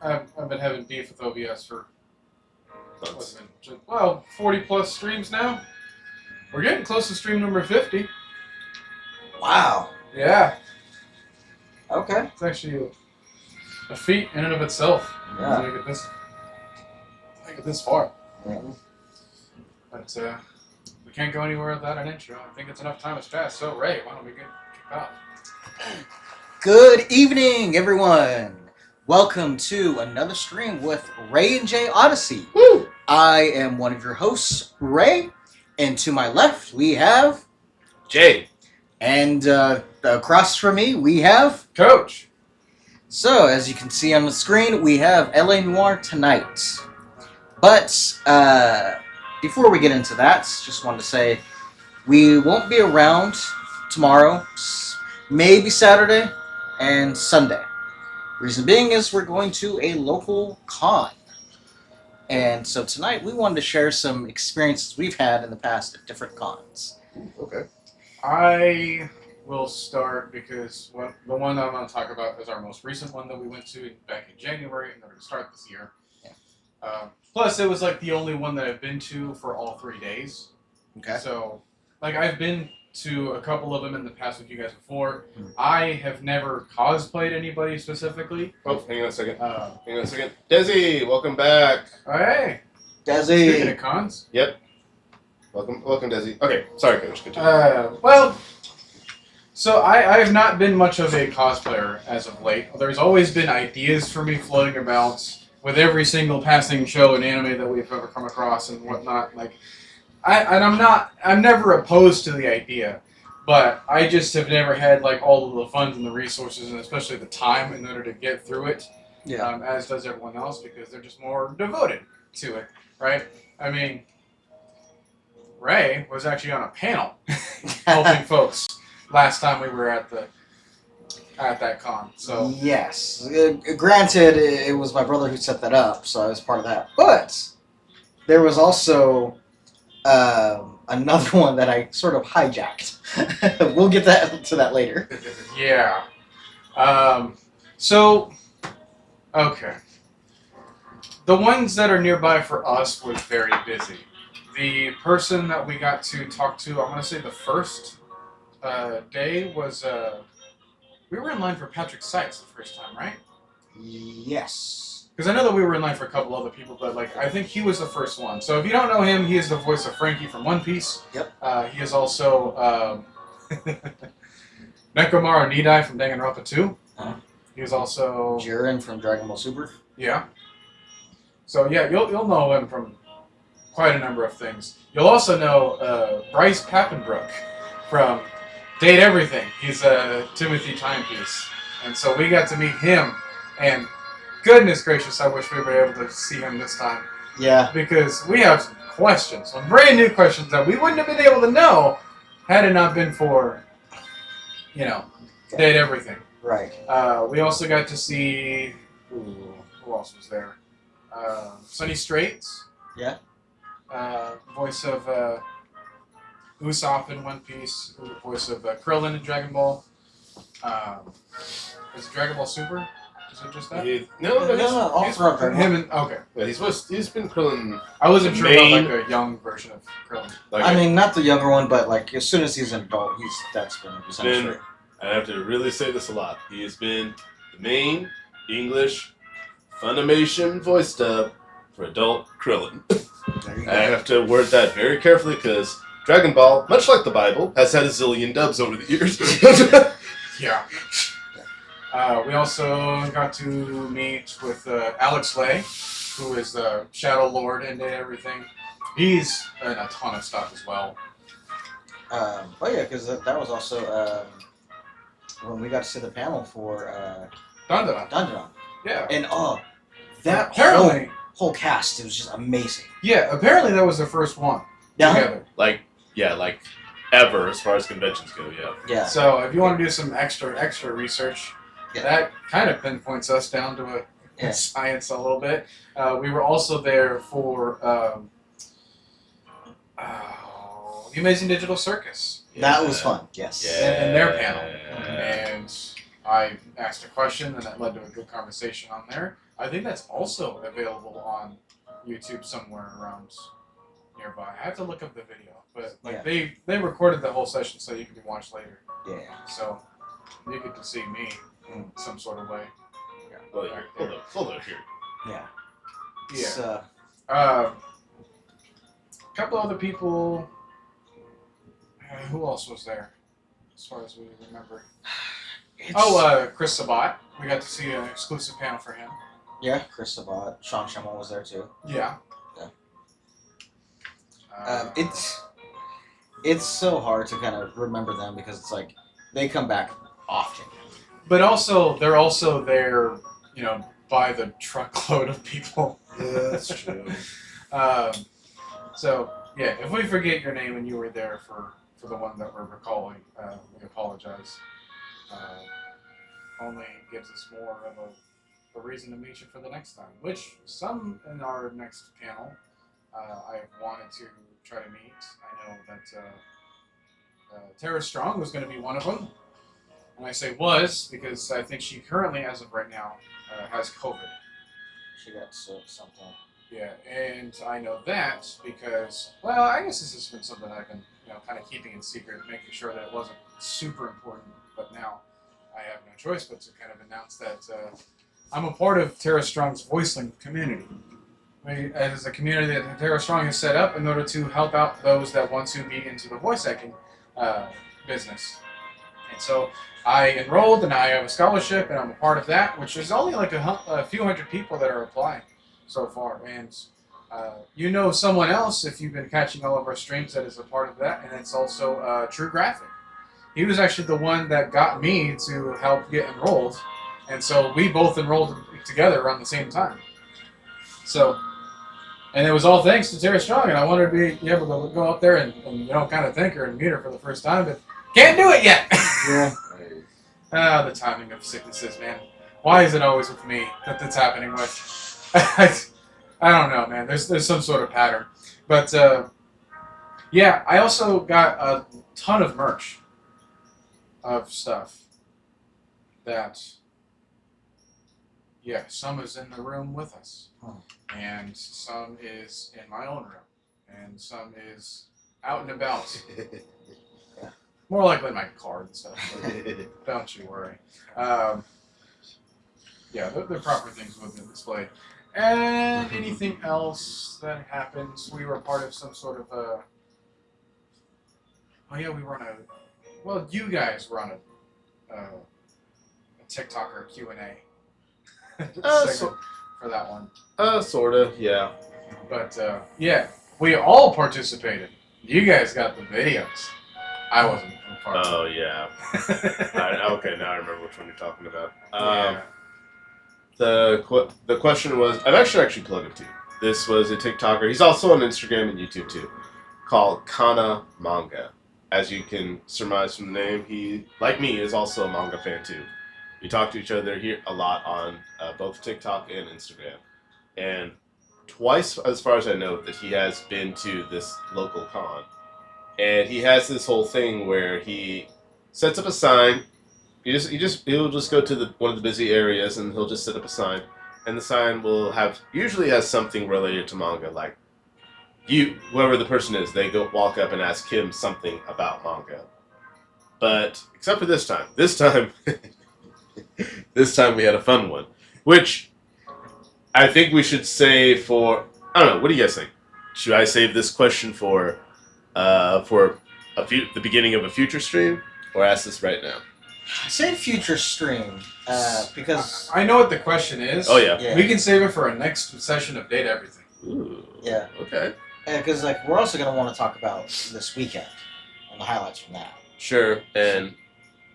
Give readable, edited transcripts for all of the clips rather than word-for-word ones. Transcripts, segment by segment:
I've been having beef with OBS for Months. 40 plus streams now. We're getting close to stream number 50. Wow. Yeah, Okay. it's actually a feat in and of itself. Yeah. To make it this far. Yeah. But we can't go anywhere without an intro. I think it's enough time has passed. So Ray, why don't we get kicked off? Good evening, everyone. Welcome to another stream with Ray and Jay Odyssey. Woo! I am one of your hosts, Ray, and to my left we have, Jay. and across from me we have. Coach. So, as you can see on the screen, we have LA Noire tonight. But before we get into that, just wanted to say we won't be around tomorrow, maybe Saturday and Sunday. Reason being is we're going to a local con. And so tonight we wanted to share some experiences we've had in the past at different cons. Okay. I will start because the one that I'm going to talk about is our most recent one that we went to back in January, and they're going to start this year. Yeah. Plus, it was like the only one that I've been to for all 3 days. Okay. So, like, I've been to a couple of them in the past with you guys before. Hmm. I have never cosplayed anybody specifically. Oh, hang on a second. Uh, Hang on a second. Desi, welcome back. Hey, speaking Desi. of cons. Yep. Welcome, Desi. Okay, sorry, Coach. Continue. So I have not been much of a cosplayer as of late. There's always been ideas for me floating about with every single passing show and anime that we've ever come across and whatnot. Like, I'm never opposed to the idea, but I just have never had like all of the funds and the resources and especially the time in order to get through it. Yeah. As does everyone else because they're just more devoted to it, right? I mean, Ray was actually on a panel helping folks last time we were at that con. So Yes. Granted, it was my brother who set that up, so I was part of that. But there was also another one that I sort of hijacked. We'll get to that later. yeah. Okay. The ones that are nearby for us was very busy. The person that we got to talk to, I want to say the first day was we were in line for Patrick Seitz the first time, right? Yes. Because I know that we were in line for a couple other people, but like I think he was the first one. So if you don't know him, he is the voice of Frankie from One Piece. Yep. He is also Nekomaru Nidai from Danganronpa 2. Uh-huh. He is also Jiren from Dragon Ball Super. yeah. So yeah, you'll know him from quite a number of things. You'll also know Bryce Pappenbrook from Date Everything. He's a Timothy timepiece, and so we got to meet him. And goodness gracious, I wish we were able to see him this time Yeah. because we have some questions, some brand new questions that we wouldn't have been able to know had it not been for, Date Everything. Right. We also got to see who else was there? Sonny Straits. Yeah. Voice of Usopp in One Piece. Voice of Krillin in Dragon Ball. Is it Dragon Ball Super? Is it just that? No, all throughout Dragon Ball. Him and okay. Yeah, he's been Krillin. I wasn't sure Main- about like a young version of Krillin. Like, I mean, not the younger one, but like as soon as he's an adult, that's been Then- I have to really say this a lot. He has been the main English Funimation voice dub for adult Krillin. There you I go. have to word that very carefully because Dragon Ball, much like the Bible, has had a zillion dubs over the years. Yeah. We also got to meet with Alex Lay, who is the Shadow Lord and everything. He's in a ton of stuff as well. Oh yeah, because that was also when we got to see the panel for Dun dun dun. Dungeon. Yeah. And that Apparently, whole cast, it was just amazing. apparently that was the first one Yeah. together. like ever as far as conventions go, yeah. Yeah. So if you want to do some extra research, Yeah. that kind of pinpoints us down to a Yeah. science a little bit. We were also there for the Amazing Digital Circus. That was fun. Yes. Yeah. And their panel. And I asked a question, and that led to a good conversation on there. I think that's also available on YouTube somewhere around nearby. I have to look up the video, but like they recorded the whole session so you can watch later. Yeah. So you get to see me in some sort of way. Well, hold on here. Yeah. Yeah. So, A couple other people. Who else was there? As far as we remember. Chris Sabat. We got to see an exclusive panel for him. Yeah, Chris Sabat. Sean Schimmel was there too. Yeah. It's so hard to kind of remember them because it's like they come back often. But also, they're also there, by the truckload of people. Yeah, that's true. So, yeah, if we forget your name and you were there for the one that we're recalling, we apologize. Only gives us more of a reason to meet you for the next time, which some in our next panel I have wanted to try to meet. I know that Tara Strong was going to be one of them. And I say was because I think she currently, as of right now, has COVID. She got sick something. Yeah, and I know that because, well, I guess this has been something I've been, kind of keeping in secret, making sure that it wasn't super important. But now I have no choice but to kind of announce that I'm a part of Tara Strong's voiceling community. It is a community that Tara Strong has set up in order to help out those that want to be into the voice acting business. And so I enrolled, and I have a scholarship, and I'm a part of that, which is only like a few hundred people that are applying so far. And someone else, if you've been catching all of our streams, that is a part of that, and it's also True Graphic. He was actually the one that got me to help get enrolled, and so we both enrolled together around the same time. So, and it was all thanks to Tara Strong, and I wanted to be able to go up there and kind of thank her and meet her for the first time, but can't do it yet. Yeah. The timing of sicknesses, man. Why is it always with me that that's happening with? I don't know, man. There's some sort of pattern. But, yeah, I also got a ton of merch of stuff that, yeah, some is in the room with us. And some is in my own room. And some is out and about. More likely my card and stuff. But don't you worry. Yeah, the proper things will be displayed. And anything else that happens, we were part of some sort of we were on a. Well, you guys were on a TikToker Q&A segment for that one. Sorta, yeah. But yeah, we all participated. You guys got the videos. I wasn't a part of Oh, yeah. Okay, now I remember which one you're talking about. yeah. The question was, I've actually plugged it too. This was a TikToker. He's also on Instagram and YouTube too, called Kana Manga. As you can surmise from the name, he, like me, is also a manga fan too. We talk to each other here a lot on both TikTok and Instagram. And twice, as far as I know, that he has been to this local con. And he has this whole thing where he sets up a sign. He'll just go to one of the busy areas and he'll just set up a sign, and the sign will usually has something related to manga, like whoever the person is, they go walk up and ask him something about manga. But except for this time we had a fun one, which I think we should say for, I don't know, what do you guys think? Should I save this question for the beginning of a future stream, or ask this right now? Say future stream, because I know what the question is. Oh yeah. We can save it for a next session of Data Everything. Ooh. Yeah. Okay. Because we're also going to want to talk about this weekend and the highlights from that. Sure, and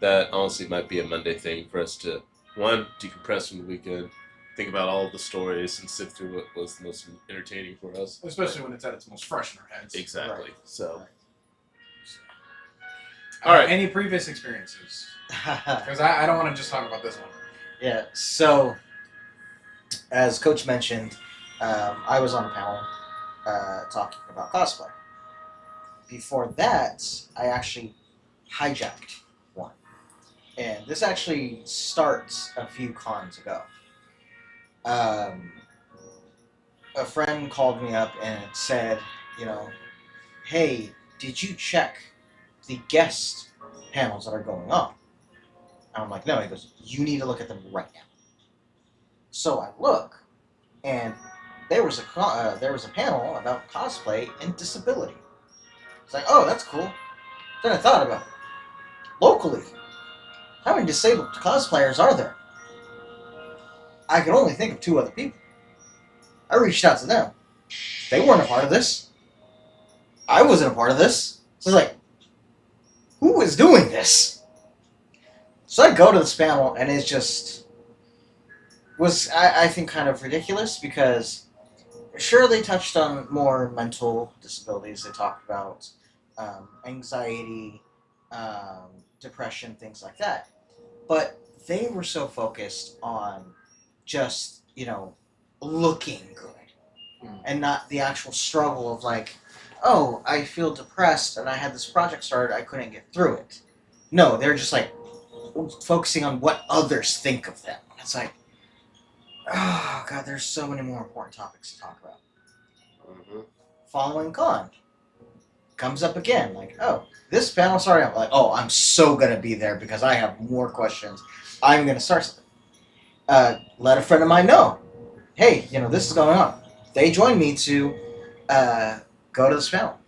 that honestly might be a Monday thing for us to, one, decompress from the weekend, think about all of the stories, and sift through what was the most entertaining for us. Especially when it's at its most fresh in our heads. Exactly. Right. So. Right. All right. Any previous experiences? Because I don't want to just talk about this one. Yeah, so, as Coach mentioned, I was on a panel talking about cosplay. Before that, I actually hijacked one. And this actually starts a few cons ago. um, a friend called me up and said, you know, hey, did you check the guest panels that are going on? And I'm like, no. He goes, you need to look at them right now. So I look, and there was a panel about cosplay and disability. It's like, oh, that's cool. Then I thought about it. Locally, how many disabled cosplayers are there? I could only think of 2 other people. I reached out to them. They weren't a part of this. I wasn't a part of this. So it's like, who is doing this? So I go to this panel, and it just was, I think, kind of ridiculous because, sure, they touched on more mental disabilities. They talked about anxiety, depression, things like that. But they were so focused on just, looking good and not the actual struggle of like, oh, I feel depressed and I had this project started, I couldn't get through it. No, they're just like focusing on what others think of them. It's like, oh god, there's so many more important topics to talk about. Mm-hmm. Following con comes up again, like, oh, this panel started out, like, oh, I'm so gonna be there because I have more questions. I'm gonna start something. Let a friend of mine know, hey, this is going on. They joined me to go to this panel.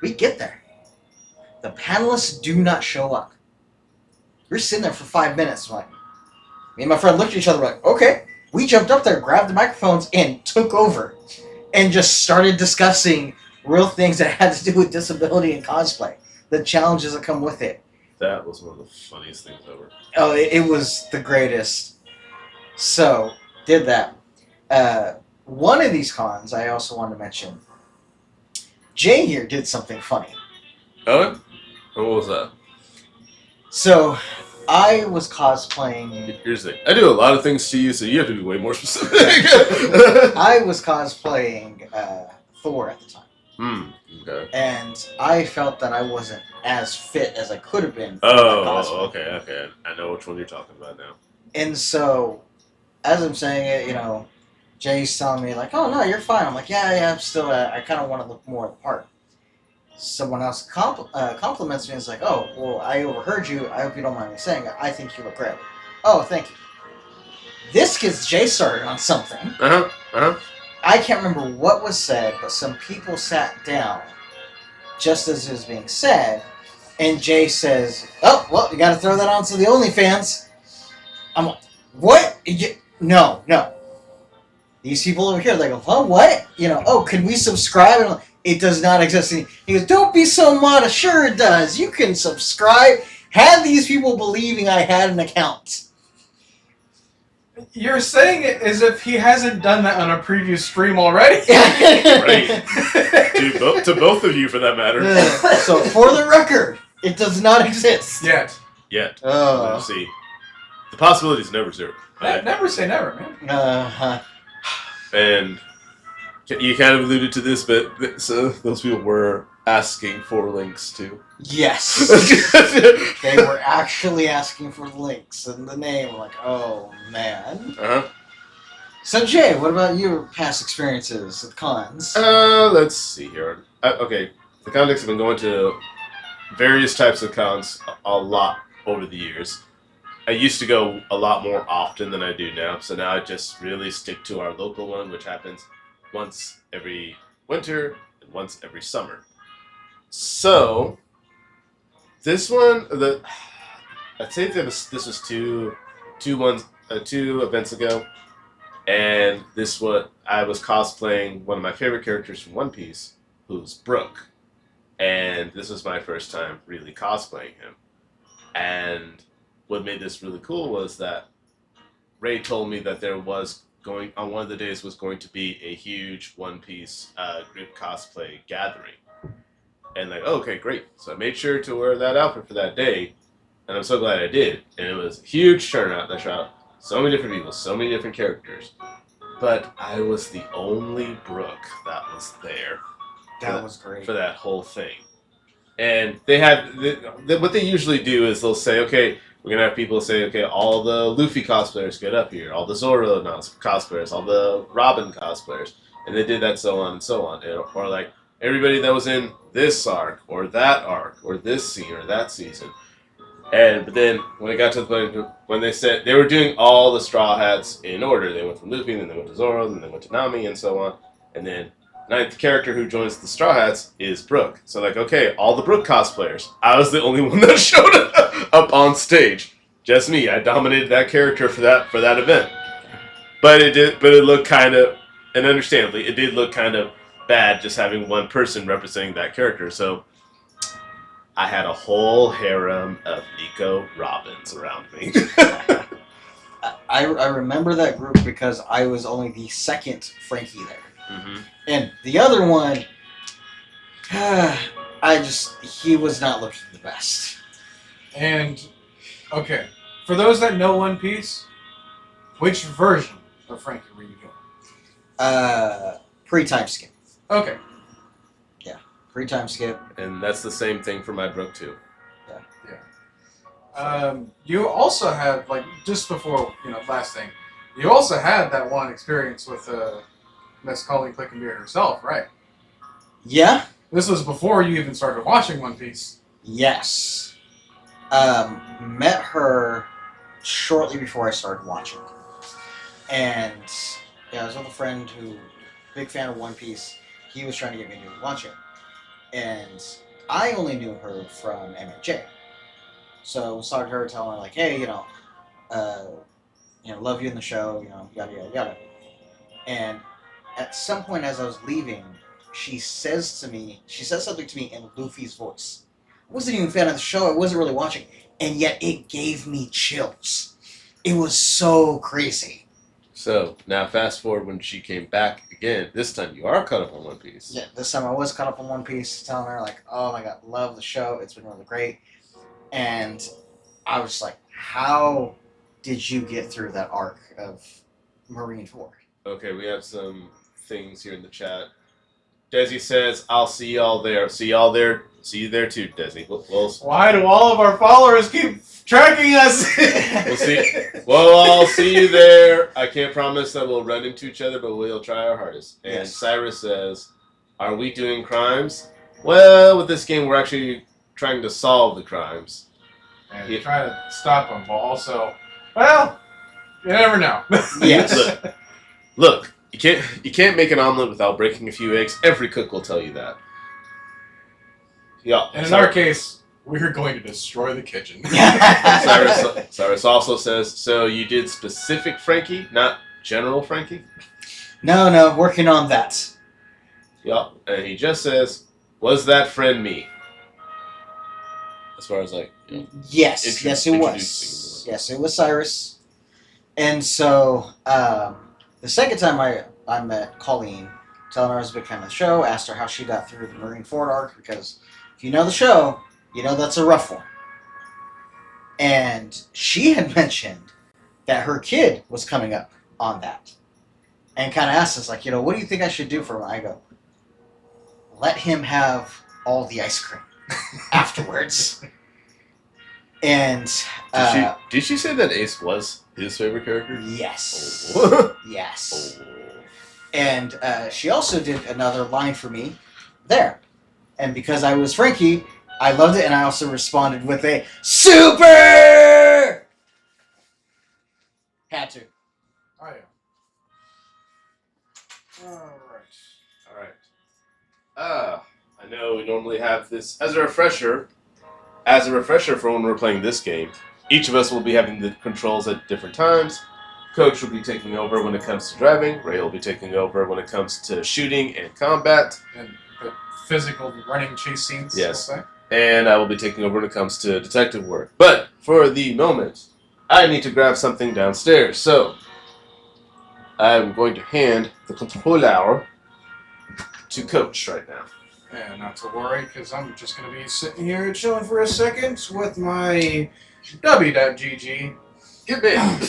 We get there. The panelists do not show up. We're sitting there for 5 minutes. Like, me and my friend looked at each other like, okay. We jumped up there, grabbed the microphones, and took over. And just started discussing real things that had to do with disability and cosplay. The challenges that come with it. That was one of the funniest things ever. Oh, it was the greatest. So, did that. One of these cons, I also wanted to mention, Jay here did something funny. Oh? What was that? So, I was cosplaying... Here's the thing. I do a lot of things to you, so you have to be way more specific. I was cosplaying Thor at the time. Okay. And I felt that I wasn't as fit as I could have been for my cosplay. Okay. I know which one you're talking about now. And so, as I'm saying it, Jay's telling me, like, oh, no, you're fine. I'm like, yeah, I'm still, I kind of want to look more the part. Someone else compliments me and is like, oh, well, I overheard you. I hope you don't mind me saying it. I think you look great. Oh, thank you. This gets Jay started on something. I can't remember what was said, but some people sat down just as it was being said, and Jay says, oh, well, you got to throw that on to the OnlyFans. I'm like, what? No. These people over here, they go, huh, what? Oh, can we subscribe? And I'm like, it does not exist. And he goes, don't be so modest. Sure it does. You can subscribe. Had these people believing I had an account. You're saying it as if he hasn't done that on a previous stream already. Right. To both of you, for that matter. So, for the record, it does not exist. Yet. Let's see. The possibility is never zero. Never say never, man. And you kind of alluded to this, but so those people were asking for links too. Yes. They were actually asking for links and the name. I'm like, oh, man. So, Jay, what about your past experiences at cons? Let's see here. Okay, the context, I've been going to various types of cons a lot over the years. I used to go a lot more often than I do now, so now I just really stick to our local one, which happens once every winter and once every summer. So, this one, I'd say this was two events ago, and I was cosplaying one of my favorite characters from One Piece, who's Brook, and this was my first time really cosplaying him. And what made this really cool was that Ray told me that there was on one of the days was going to be a huge One Piece group cosplay gathering. And like, oh, okay, great. So I made sure to wear that outfit for that day, and I'm so glad I did. And it was a huge turnout that shot so many different people, so many different characters. But I was the only Brook that was there. That was great. For that whole thing. And they have, what they usually do is they'll say, okay, We're gonna have people say, okay, all the Luffy cosplayers get up here, all the Zoro cosplayers, all the Robin cosplayers, and they did that so on and so on, or like everybody that was in this arc or that arc or this scene or that season. But then when it got to the point when they said they were doing all the Straw Hats in order, they went from Luffy, then they went to Zoro, then they went to Nami, and so on, and then ninth character who joins the Straw Hats is Brooke. So like, okay, all the Brooke cosplayers. I was the only one that showed up on stage. Just me. I dominated that character for that event. But it looked kind of, and understandably, it did look kind of bad just having one person representing that character. So I had a whole harem of Nico Robins around me. I remember that group because I was only the second Frankie there. Mm-hmm. And the other one, he was not looking the best. And, okay, for those that know One Piece, which version of Frankie were you doing? Pre-time skip. Okay. Yeah, pre-time skip. And that's the same thing for my Brooke too. You also had, like, just before, last thing, you also had that one experience with Miss Colleen Clickenbeard herself, right? Yeah. This was before you even started watching One Piece. Yes. Met her shortly before I started watching. And I was with a friend who, big fan of One Piece. He was trying to get me to watch it. And I only knew her from MJ. So I started her telling her, like, hey, love you in the show, yada, yada, yada. And at some point as I was leaving, she says something to me in Luffy's voice. I wasn't even a fan of the show, I wasn't really watching, and yet it gave me chills. It was so crazy. So, now fast forward when she came back again, this time you are caught up on One Piece. Yeah, this time I was caught up on One Piece, telling her, like, oh my god, love the show, it's been really great. And I was like, how did you get through that arc of Marineford? Okay, we have some things here in the chat. Desi says, I'll see y'all there. See y'all there. See you there too, Desi. Why do all of our followers keep tracking us? We'll see. Well, I'll see you there. I can't promise that we'll run into each other, but we'll try our hardest. And Yes. Cyrus says, are we doing crimes? Well, with this game, we're actually trying to solve the crimes. And you try to stop them, but also, well, you never know. Yes. Look, you can't make an omelet without breaking a few eggs. Every cook will tell you that. Yeah. And in our case, we're going to destroy the kitchen. Cyrus also says, so you did specific Frankie, not general Frankie? No, working on that. Yeah. And he just says, was that friend me? As far as Yes, it was. introducing Yes, it was Cyrus. And so, the second time I met Colleen, telling her I was a big fan of the show, asked her how she got through the Marineford arc, because if you know the show, you know that's a rough one. And she had mentioned that her kid was coming up on that. And kind of asked us, like, what do you think I should do for him? I go, let him have all the ice cream afterwards. And did she say that Ace was his favorite character? yes. Oh. Yes. And she also did another line for me there. And because I was Frankie, I loved it, and I also responded with a super! Had to. Oh, yeah. Alright. I know we normally have this as a refresher. As a refresher for when we're playing this game, each of us will be having the controls at different times. Coach will be taking over when it comes to driving. Ray will be taking over when it comes to shooting and combat. And the physical running chase scenes. Yes. we'll say. And I will be taking over when it comes to detective work. But for the moment, I need to grab something downstairs. So I'm going to hand the controller to Coach right now. And not to worry, because I'm just going to be sitting here chilling for a second with my W.GG. Get in.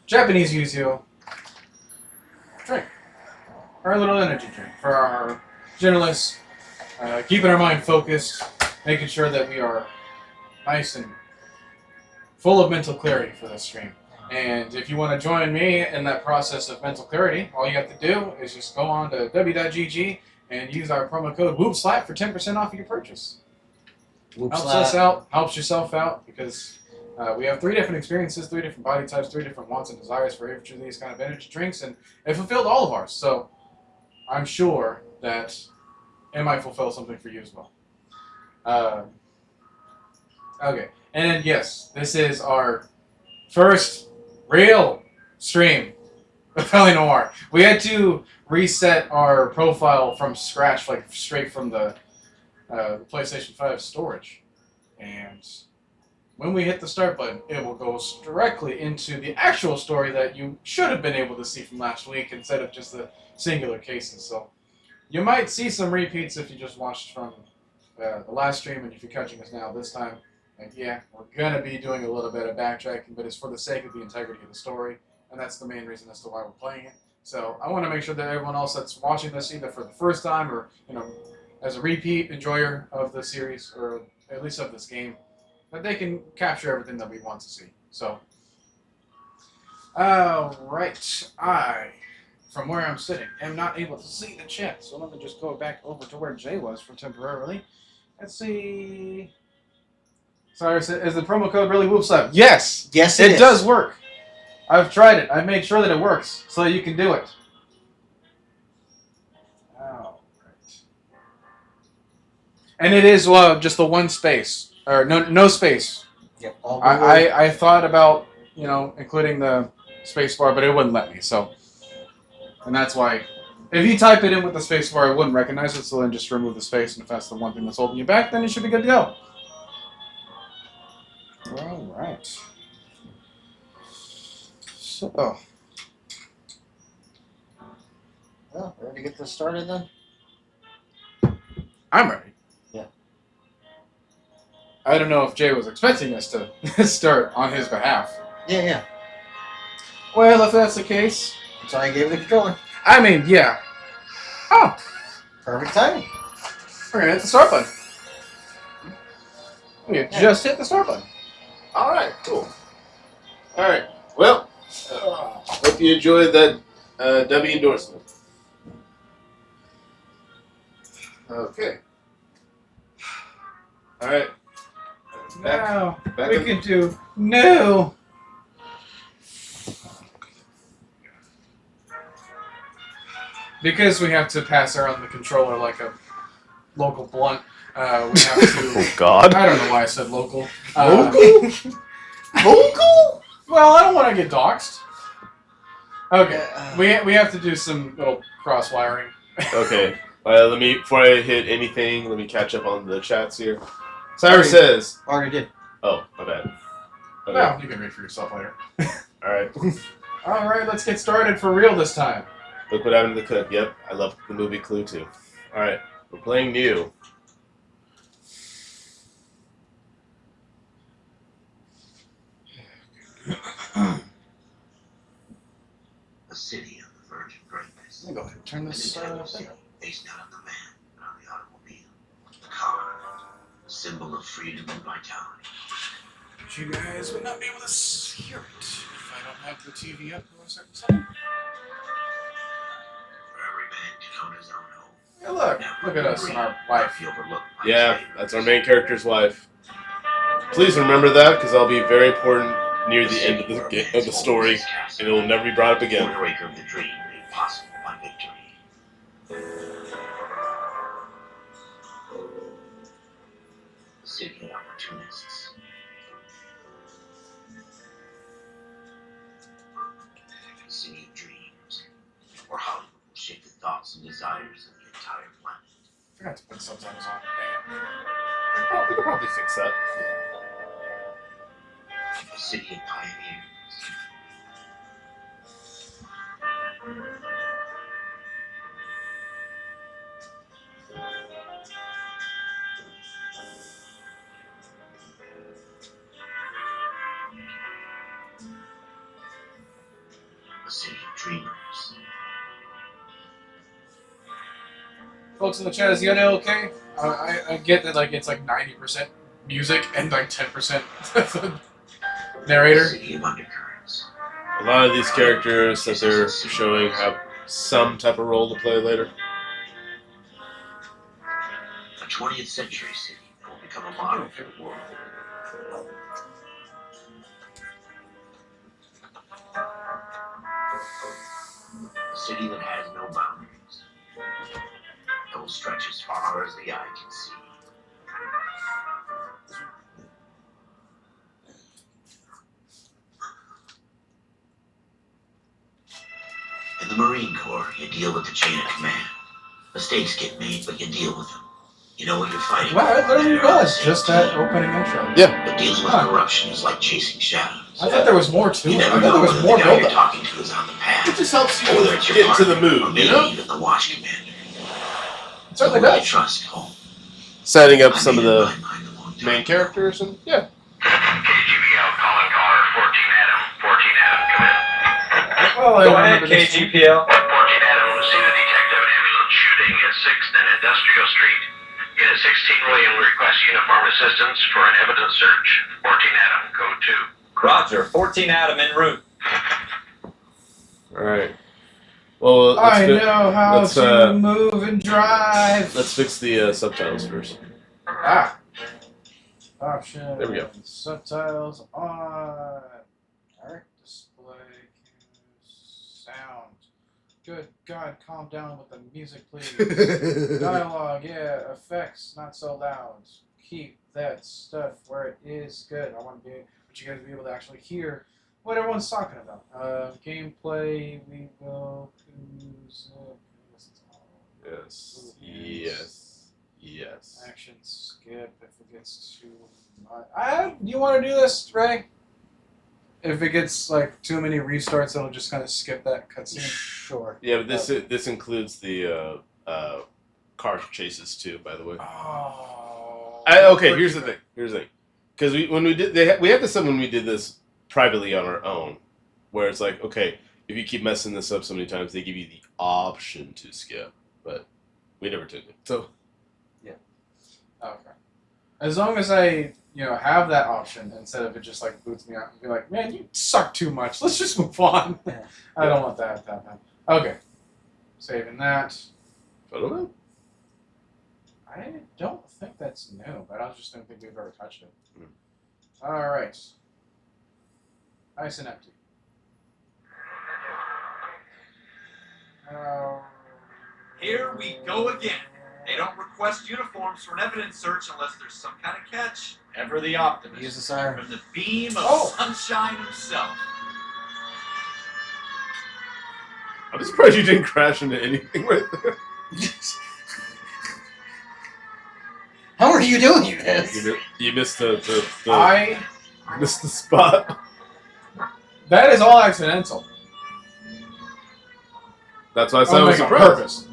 Japanese yuzu drink. Our little energy drink for our journalists. Keeping our mind focused, making sure that we are nice and full of mental clarity for this stream. And if you want to join me in that process of mental clarity, all you have to do is just go on to w.gg and use our promo code WhoopSlap for 10% off of your purchase. Helps us out, helps yourself out, because we have 3 different experiences, 3 different body types, 3 different wants and desires for each of these kind of energy drinks, and it fulfilled all of ours. So I'm sure that it might fulfill something for you as well. Okay, and then yes, this is our first real stream of LA Noire. We had to reset our profile from scratch, like straight from the PlayStation 5 storage. And when we hit the start button, it will go directly into the actual story that you should have been able to see from last week instead of just the singular cases. So you might see some repeats if you just watched from the last stream, and if you're catching us now this time. And yeah, we're going to be doing a little bit of backtracking, but it's for the sake of the integrity of the story, and that's the main reason as to why we're playing it. So I want to make sure that everyone else that's watching this, either for the first time or as a repeat enjoyer of the series, or at least of this game, that they can capture everything that we want to see. So, alright, from where I'm sitting, am not able to see the chat, so let me just go back over to where Jay was for temporarily. Let's see. Sorry, is the promo code really WhoopSlap? Yes! Yes, It does work. I've tried it. I've made sure that it works, so you can do it. Alright. And it is just the one space. Or no space. Yep. I thought about, including the space bar, but it wouldn't let me, so. And that's why. If you type it in with the space bar, it wouldn't recognize it, so then just remove the space, and if that's the one thing that's holding you back, then you should be good to go. Alright. So. Well, ready to get this started then? I'm ready. Yeah. I don't know if Jay was expecting us to start on his behalf. Yeah. Well, if that's the case. So I gave the controller. I mean, yeah. Oh. Perfect timing. We're going to hit the start button. We just hit the start button. Alright, cool. Alright, well, hope you enjoyed that W endorsement. Okay. Alright. Now, back we in- can do no. Because we have to pass around the controller like a local blunt, we have to... Oh, God. I don't know why I said local. Local? Local? Well, I don't want to get doxxed. Okay, Yeah, we have to do some little cross-wiring. Okay. Before I hit anything, let me catch up on the chats here. Cyrus says... Already did. Oh, my bad. Okay. Well, you can read for yourself later. Alright. Alright, let's get started for real this time. Look what happened to the cook. Yep, I love the movie Clue too. Alright, we're playing new. A city on the verge of greatness. Let me go ahead and turn this An thing. intelligent based not on the man, but on the automobile. The car, a symbol of freedom and vitality. But you guys would not be able to hear it if I don't have the TV up to a certain setting. Where every man can own his own home. Yeah, look at us and our wife. Be overlooked by Yeah, his that's our main character's wife. Please remember that, because that'll be very important near the end of the story, and it will never be brought up again. Breaker of the dream made possible by victory. A city of opportunists. A city of dreams, where Hollywood will shape the thoughts and desires of the entire planet. I forgot to put subtitles on. Damn. We could probably fix that. A city of pioneers. A city of dreamers. Folks in the chat, is the audio okay? I get that it's like 90% music and like 10% Narrator. City of undercurrents. A lot of these characters that they're showing have some type of role to play later. A 20th century city that will become a model for the world. A city that has no boundaries. That will stretch as far as the eye can see. In the Marine Corps, you deal with the chain of command. Mistakes get made, but you deal with them. You know what you're fighting. Wow, it literally You're on the was same just that team. opening intro. Yeah. But dealing with corruption is like chasing shadows. I thought there was more to You it. never I thought know there was whether more the guy you're build-up. talking to is on the It path. just helps Or you whether it's your get into partner, the or mood, maybe you know? even the watch commander. It certainly Who will I does. trust home? Setting up I some of made up the my mind a long time main ago. characters, and yeah. KGPL calling caller 14 Adam. 14 Adam, come in. Well, I Go ahead, remember this. KGPL. 14 Adam, seen a detective ambulance shooting at 6th and Industrial Street. Unit 16 William requests uniform assistance for an evidence search. 14 Adam, code 2. Roger. 14 Adam en route. Alright. Well, I know how let's, to move and drive. let's fix the subtitles first. Ah. Options. There we go. Subtitles on. Alright. Display cues. Sound. Good God, calm down with the music, please. Dialogue, yeah. Effects, not so loud. Keep that stuff where it is. Good. I want to be, but you guys to be able to actually hear what everyone's talking about. Gameplay, we will use Yes. Yes. Yes. action skip if it gets too much. You want to do this, Ray? If it gets like too many restarts, it'll just kind of skip that cutscene. Sure. Yeah, but this includes the car chases too, by the way. Oh. Okay, here's the thing. Because we had this when we did this privately on our own, where it's like, okay, if you keep messing this up so many times, they give you the option to skip, but we never took it. So Okay. As long as I, have that option instead of it just like boots me out and be like, man, you suck too much. Let's just move on. Yeah. I don't want that to happen. Okay. Saving that. I don't know. I don't think that's new, but I just don't think we've ever touched it. Hmm. All right. Nice and empty. Here we go again. They don't request uniforms for an evidence search unless there's some kind of catch. Ever the optimist. Use the siren. From the beam of Oh. sunshine himself. I'm surprised you didn't crash into anything right there. How are you doing this? You missed the I. missed the spot. That is all accidental. That's why I said I was on surprised. purpose.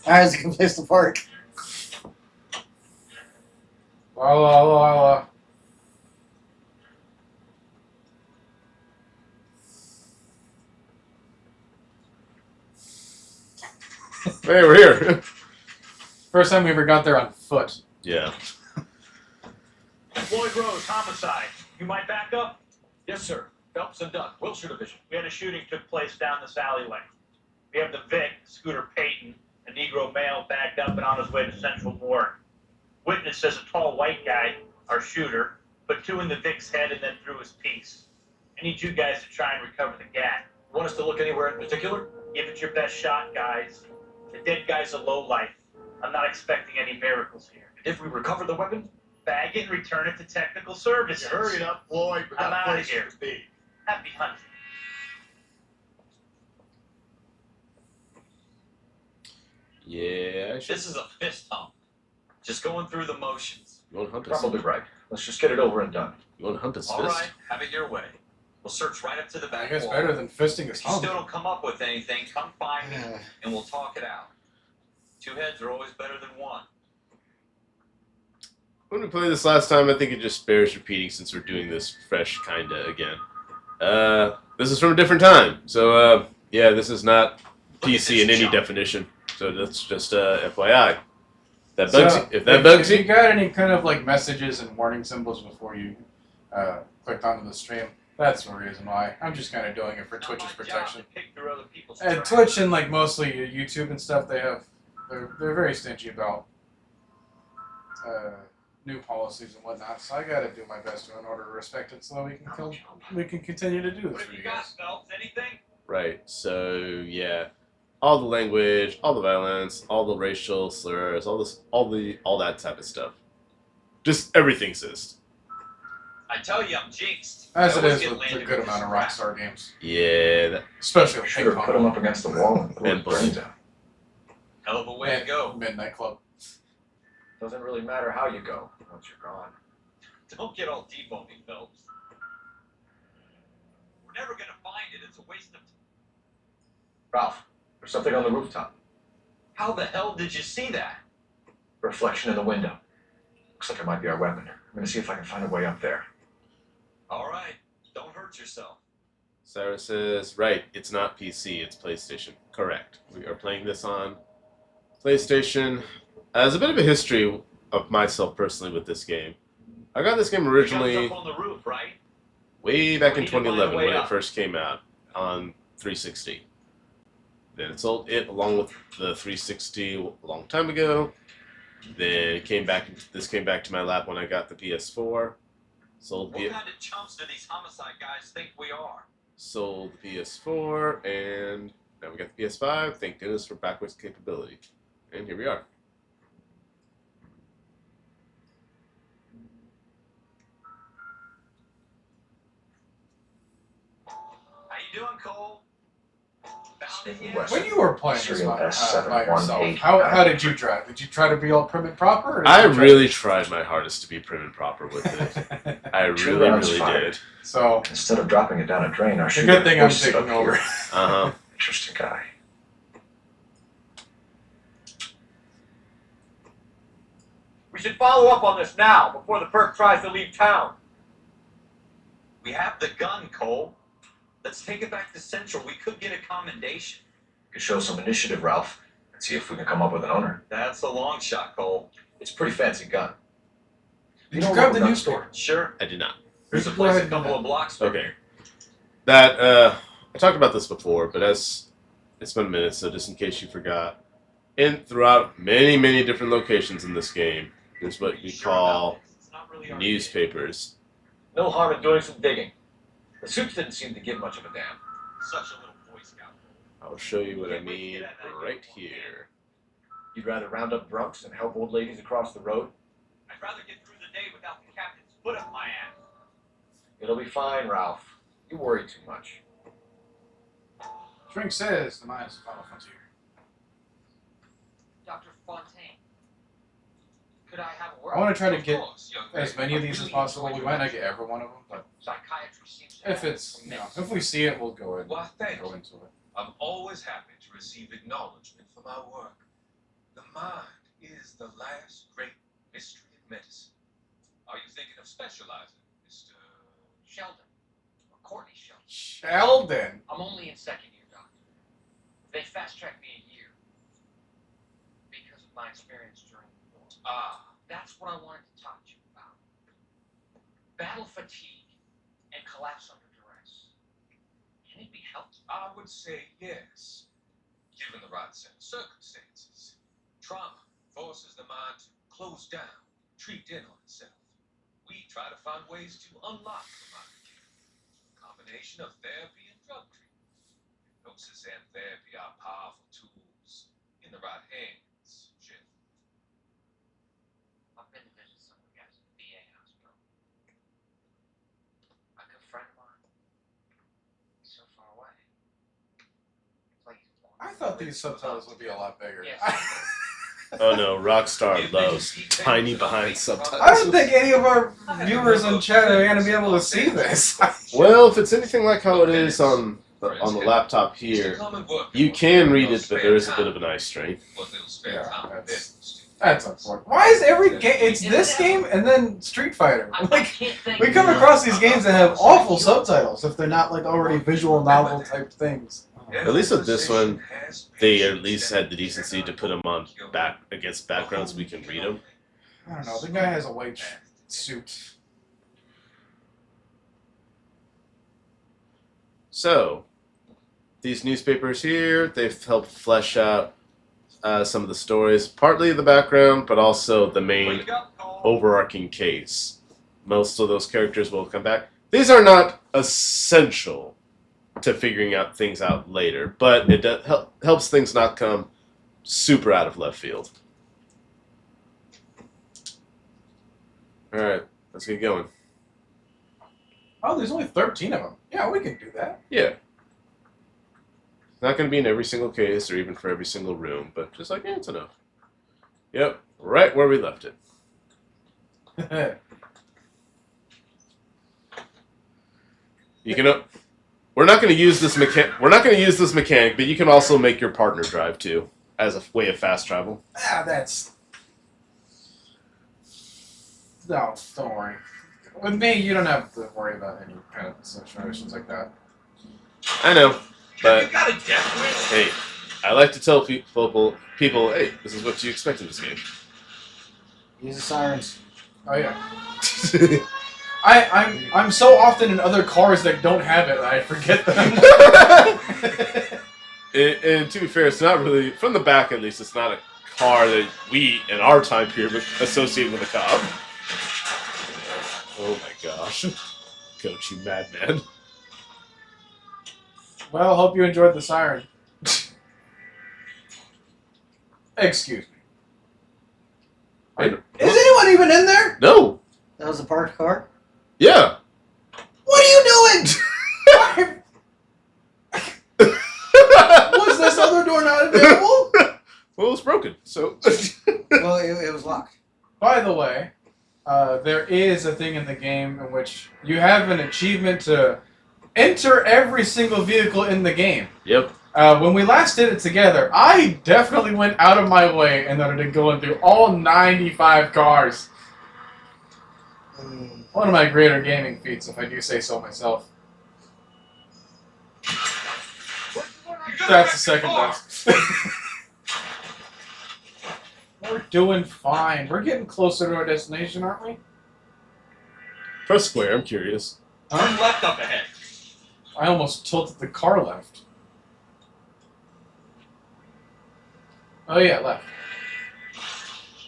That's a good place to park. La. Hey, we're here. First time we ever got there on foot. Yeah. Floyd Rose, homicide. You might back up? Yes, sir. Phelps and Dunn, Wilshire Division. We had a shooting took place down this alleyway. We have the Vic, Scooter Payton, a Negro male bagged up and on his way to Central Ward. Witness says a tall white guy, our shooter, put two in the Vic's head and then threw his piece. I need you guys to try and recover the gat. Want us to look anywhere in particular? Give it your best shot, guys. The dead guy's a lowlife. I'm not expecting any miracles here. If we recover the weapon? Bag it and return it to technical services. Hurry it up, Floyd. We I'm got outta places here. to be. Happy hunting. Yeah. This is a fist hump. Just going through the motions. You want to hunt us? Probably right. Let's just get it over and done. You want to hunt us? All fist? right, have it your way. We'll search right up to the I back guess wall. better than fisting his If you home. still don't come up with anything, come find me and we'll talk it out. Two heads are always better than one. When we played this last time, I think it just bears repeating since we're doing this fresh kinda again. This is from a different time, so yeah, this is not PC in any definition. So that's just FYI. That bugs So, you. If that bugs if you, you got any kind of like messages and warning symbols before you clicked onto the stream, that's the reason why. I'm just kind of doing it for Twitch's protection. And Twitch and like mostly YouTube and stuff, they're very stingy about new policies and whatnot. So I got to do my best in order to respect it, so we can continue to do this What for have you you got, guys. Phelps? Anything? right? So yeah, all the language, all the violence, all the racial slurs, all that type of stuff. Just everything exists. I tell you, I'm jinxed. As I it always is get with a landed good with amount of this Rockstar games, Yeah, especially with Should have put him up against the wall and blew And his brains out. Hell of a way to go. Midnight Club. Doesn't really matter how you go once you're gone. Don't get all deep on me, Phelps. We're never gonna find it. It's a waste of time. Ralph, there's something on the rooftop. How the hell did you see that? Reflection in the window. Looks like it might be our weapon. I'm gonna see if I can find a way up there. All right, don't hurt yourself. Sarah says, right, it's not PC, it's PlayStation. Correct. We are playing this on PlayStation. As a bit of a history of myself personally with this game, I got this game We originally gotta jump on the roof, right? way back We in need to find a 2011 way when it up. first came out on 360. Then it sold it along with the 360 a long time ago. Then it came back. This came back to my lap when I got the PS4. Sold What kind of chumps do these homicide guys think we are? sold the PS4, and now we got the PS5. Thank goodness for backwards capability. And here we are. How you doing, Cole? Found it Smith and yet? Wesson. When you were playing this Serial by yourself, S718. how did you try? Did you try to be all prim and proper? Or did I you try really tried my hardest to be prim and proper with it. to... I Two really, rounds really fired. did. So Instead of dropping it down a drain, our it's a shooter good thing I'm hoists it taking up over. here. Uh huh. Interesting guy. We should follow up on this now, before the perk tries to leave town. We have the gun, Cole. Let's take it back to Central. We could get a commendation. Could show some initiative, Ralph, and see if we can come up with an owner. That's a long shot, Cole. It's a pretty fancy gun. Did know you grab what the we're new not store? Sure. I did not. There's a Go place ahead a and couple do of blocks from Okay. here. That I talked about this before, but as it's been a minute, so just in case you forgot, and throughout many different locations in this game, there's what we Sure about call this. It's not really our newspapers. No harm in doing some digging. The suits didn't seem to give much of a damn. gig. Such a little Boy Scout. I'll show you what I Can't wait to mean get at that right uniform, here. You'd rather round up drunks and help old ladies across the road? I'd rather get through the day without the captain's foot up my ass. It'll be fine, Ralph. You worry too much. Shrink says the minus the final frontier. Dr. Fontaine, could I have a word? I want to try to Of get course, young as man. many of I these as really possible. enjoyed We your might not lecture. get every one of them, but Psychiatry seems to if have it's immense if we see it, we'll go in. Well, thank Go you. into it. I'm always happy to receive acknowledgement for my work. The mind is the last great mystery of medicine. Are you thinking of specializing, Mr. Sheldon? Or Courtney Sheldon? Sheldon. I'm only in second year, doctor. They fast-tracked me a year because of my experience during the war. That's what I wanted to talk to you about. Battle fatigue and collapse under duress. Can it be helped? I would say yes, given the right set of circumstances. Trauma forces the mind to close down, treat in on itself. We try to find ways to unlock the mind again. A combination of therapy and drug treatment. Hypnosis and therapy are powerful tools in the right hands, Jim. I've been to visit some of the guys at the VA hospital. A good friend of mine. He's so far away. It's like he's long. I thought these subtitles would be a lot bigger. Yes. Oh no, Rockstar loves tiny behind subtitles. I don't think any of our viewers on chat are going to be able to see this. Well, if it's anything like how it is on the laptop here, you can read it, but there is a bit of an eye strain. Yeah, that's unfortunate. Why is every game? It's this game and then Street Fighter. Like we come across these games that have awful subtitles if they're not like already visual novel type things. At least with this one, they at least had the decency to put them on back against backgrounds so we can read them. I don't know. The guy has a white suit. So, these newspapers here, they've helped flesh out some of the stories, partly the background, but also the main overarching case. Most of those characters will come back. These are not essential to figuring out things out later, but it helps things not come super out of left field. All right, let's get going. Oh, there's only 13 of them. Yeah, we can do that. Yeah. Not going to be in every single case or even for every single room, but just like, yeah, it's enough. Yep, right where we left it. You can. We're not going to use this mechanic, but you can also make your partner drive too, as a way of fast travel. That's. No, don't worry. With me, you don't have to worry about any kind of situations like that. I know, but You got a death wish? hey, I like to tell people, hey, this is what you expect in this game. Use the sirens. Oh yeah. I'm so often in other cars that don't have it that I forget them. And to be fair, it's not really, from the back at least, it's not a car that we, in our time period, would associate with a cop. Oh my gosh. Coach, you madman. Well, hope you enjoyed the siren. Excuse me. Is anyone even in there? No. That was a parked car? Yeah. What are you doing? Was this other door not available? Well, it was broken, so. Well, it was locked. By the way, there is a thing in the game in which you have an achievement to enter every single vehicle in the game. Yep. When we last did it together, I definitely went out of my way in order to go through all 95 cars. One of my greater gaming feats, if I do say so myself. That's the second best. We're doing fine. We're getting closer to our destination, aren't we? Press square, I'm curious. Turn left up ahead. I almost tilted the car left. Oh yeah, left.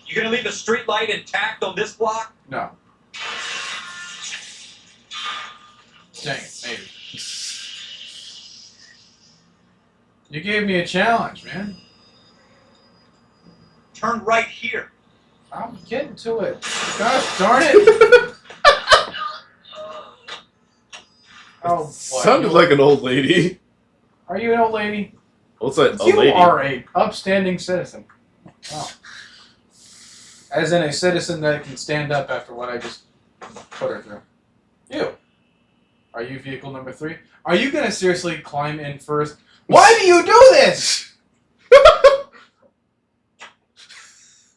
You gonna leave the street light intact on this block? No. Dang it, maybe. You gave me a challenge, man. Turn right here. I'm getting to it. Gosh darn it! Oh, Sounded like an old lady. Are you an old lady? What's that? A You lady? are a upstanding citizen. Oh. As in a citizen that can stand up after what I just put her through. You. Are you vehicle number 3? Are you gonna seriously climb in first? Why do you do this?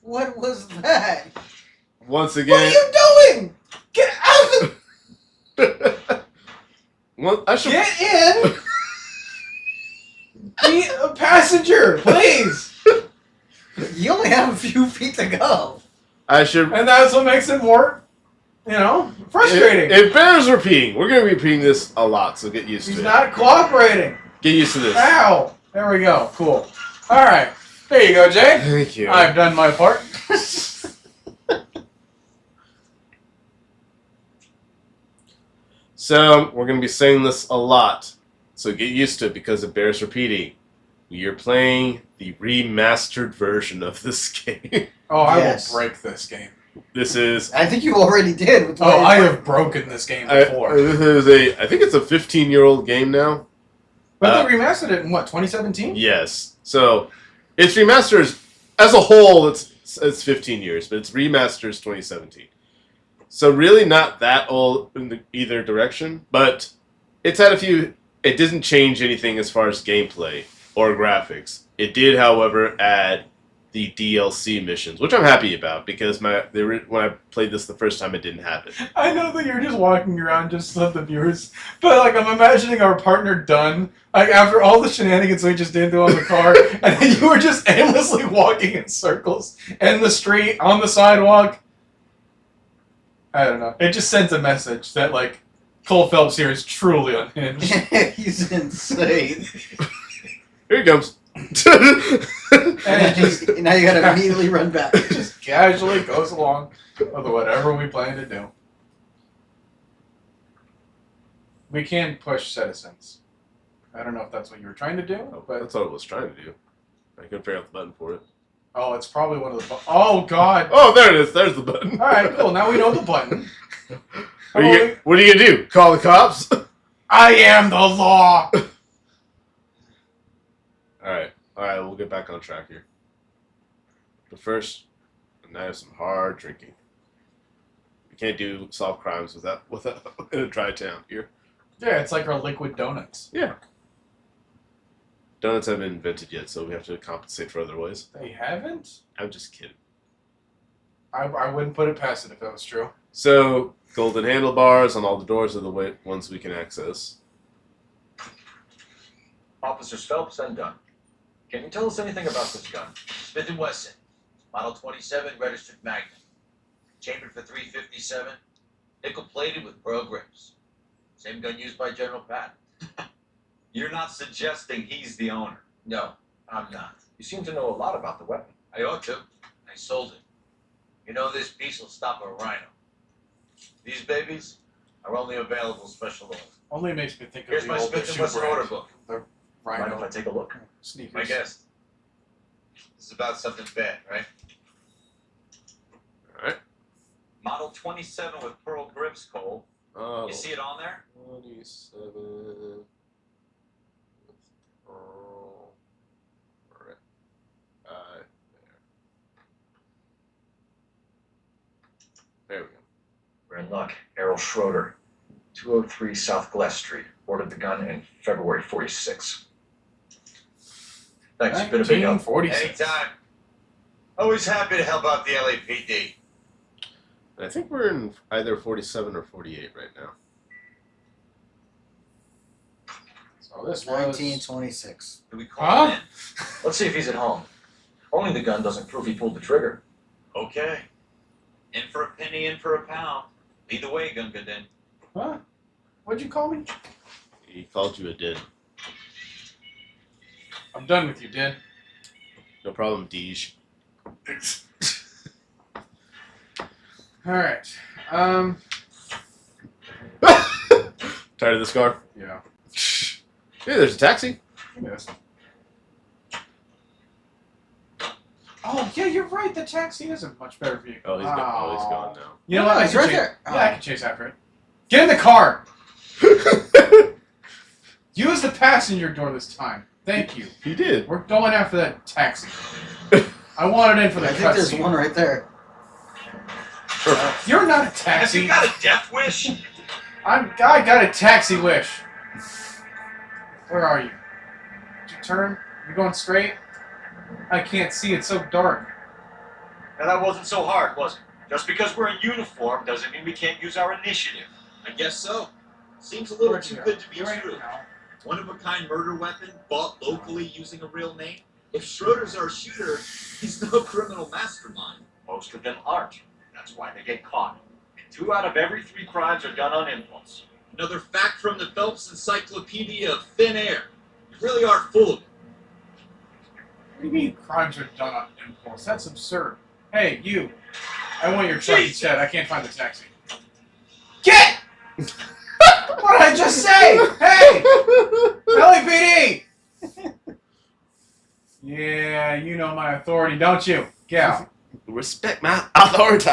What was that? Once again. What are you doing? Get out of the... Well, I should. Get in! Be a passenger, please! You only have a few feet to go. I should. And that's what makes it more, frustrating. It bears repeating. We're going to be repeating this a lot, so get used He's to it. not cooperating. Get used to this. Ow! There we go. Cool. Alright. There you go, Jay. Thank you. I've done my part. So, we're going to be saying this a lot. So get used to it because it bears repeating. You're playing the remastered version of this game. Oh, I Yes. will break this game. This is. I think you already did. With Oh, I have broken this game before. This is I think it's a 15-year-old game now. But they remastered it in what, 2017? Yes. So, it's remastered as a whole. It's 15 years, but it's remasters 2017. So really not that old in either direction, but it's had a few. It didn't change anything as far as gameplay or graphics. It did, however, add the DLC missions, which I'm happy about because when I played this the first time, it didn't happen. I know that you're just walking around just so the viewers, but like I'm imagining our partner done, like after all the shenanigans we just did on the car, and then you were just aimlessly walking in circles in the street, on the sidewalk. I don't know. It just sends a message that like Cole Phelps here is truly unhinged. He's insane. Here he comes. And now you gotta immediately run back. Just casually goes along with whatever we plan to do. We can push citizens. I don't know if that's what you were trying to do, but That's what I was trying to do. I couldn't figure out the button for it. oh, it's probably one of the. Oh God! Oh, there it is. There's the button. All right, cool. Now we know the button. What are you gonna do? Call the cops? I am the law. All right, we'll get back on track here. But first, a night of some hard drinking. We can't solve crimes without in a dry town here. Yeah, it's like our liquid donuts. Yeah. Donuts haven't been invented yet, so we have to compensate for other ways. They haven't? I'm just kidding. I wouldn't put it past it if that was true. So, golden handlebars on all the doors are the ones we can access. Officers Phelps and Dunn. Can you tell us anything about this gun? Smith & Wesson, Model 27, registered Magnum. Chambered for .357, nickel-plated with pearl grips. Same gun used by General Patton. You're not suggesting he's the owner. No, I'm not. You seem to know a lot about the weapon. I ought to. I sold it. You know this piece will stop a rhino. These babies are only available special order. Only makes me think of Here's the my old Smith & shoe Wesson brand. order book. The Mind if I Rhino take a look? sneakers. My guest. This is about something bad, right? Alright. Model 27 with pearl grips, Cole. Oh. You see it on there? 27 with pearl. Alright. There we go. We're in luck. Errol Schroeder, 203 South Glass Street. Ordered the gun in February 46. Thanks, you've been a big help. 1946. Anytime. Always happy to help out the LAPD. I think we're in either 47 or 48 right now. So this was 1926. Do we call him Let's see if he's at home. Owning the gun doesn't prove he pulled the trigger. in? Okay. In for a penny, in for a pound. Either way, Gunga Din. Huh? What'd you call me? He called you a din. I'm done with you, Din. No problem, Deej. All right. Tired of this car? Yeah. Hey, there's a taxi. Yes. Oh yeah, you're right. The taxi is a much better vehicle. Oh, he's gone. Oh, he's gone now. You know what? He's right there. Yeah, I can chase after it. Get in the car. Use the passenger door this time. Thank you. He did. We're going after that taxi. I want it in for the I think there's cutscene. one right there. You're not a Has taxi. he got a death wish? I got a taxi wish. Where are you? Did you turn? You going straight? I can't see. It's so dark. Now that wasn't so hard, was it? Just because we're in uniform doesn't mean we can't use our initiative. I guess so. Seems a little Where'd too you go? good to be You're right true. now. One-of-a-kind murder weapon bought locally using a real name? If Schroeder's our shooter, he's no criminal mastermind. Most of them aren't. That's why they get caught. And 2 out of every 3 crimes are done on impulse. Another fact from the Phelps Encyclopedia of Thin Air. You really are full of it. What do you mean crimes are done on impulse? That's absurd. Hey, you. I want your truck instead. I can't find the taxi. Get! What did I just say? Hey! LAPD! Yeah, you know my authority, don't you? Get out. Respect my authority.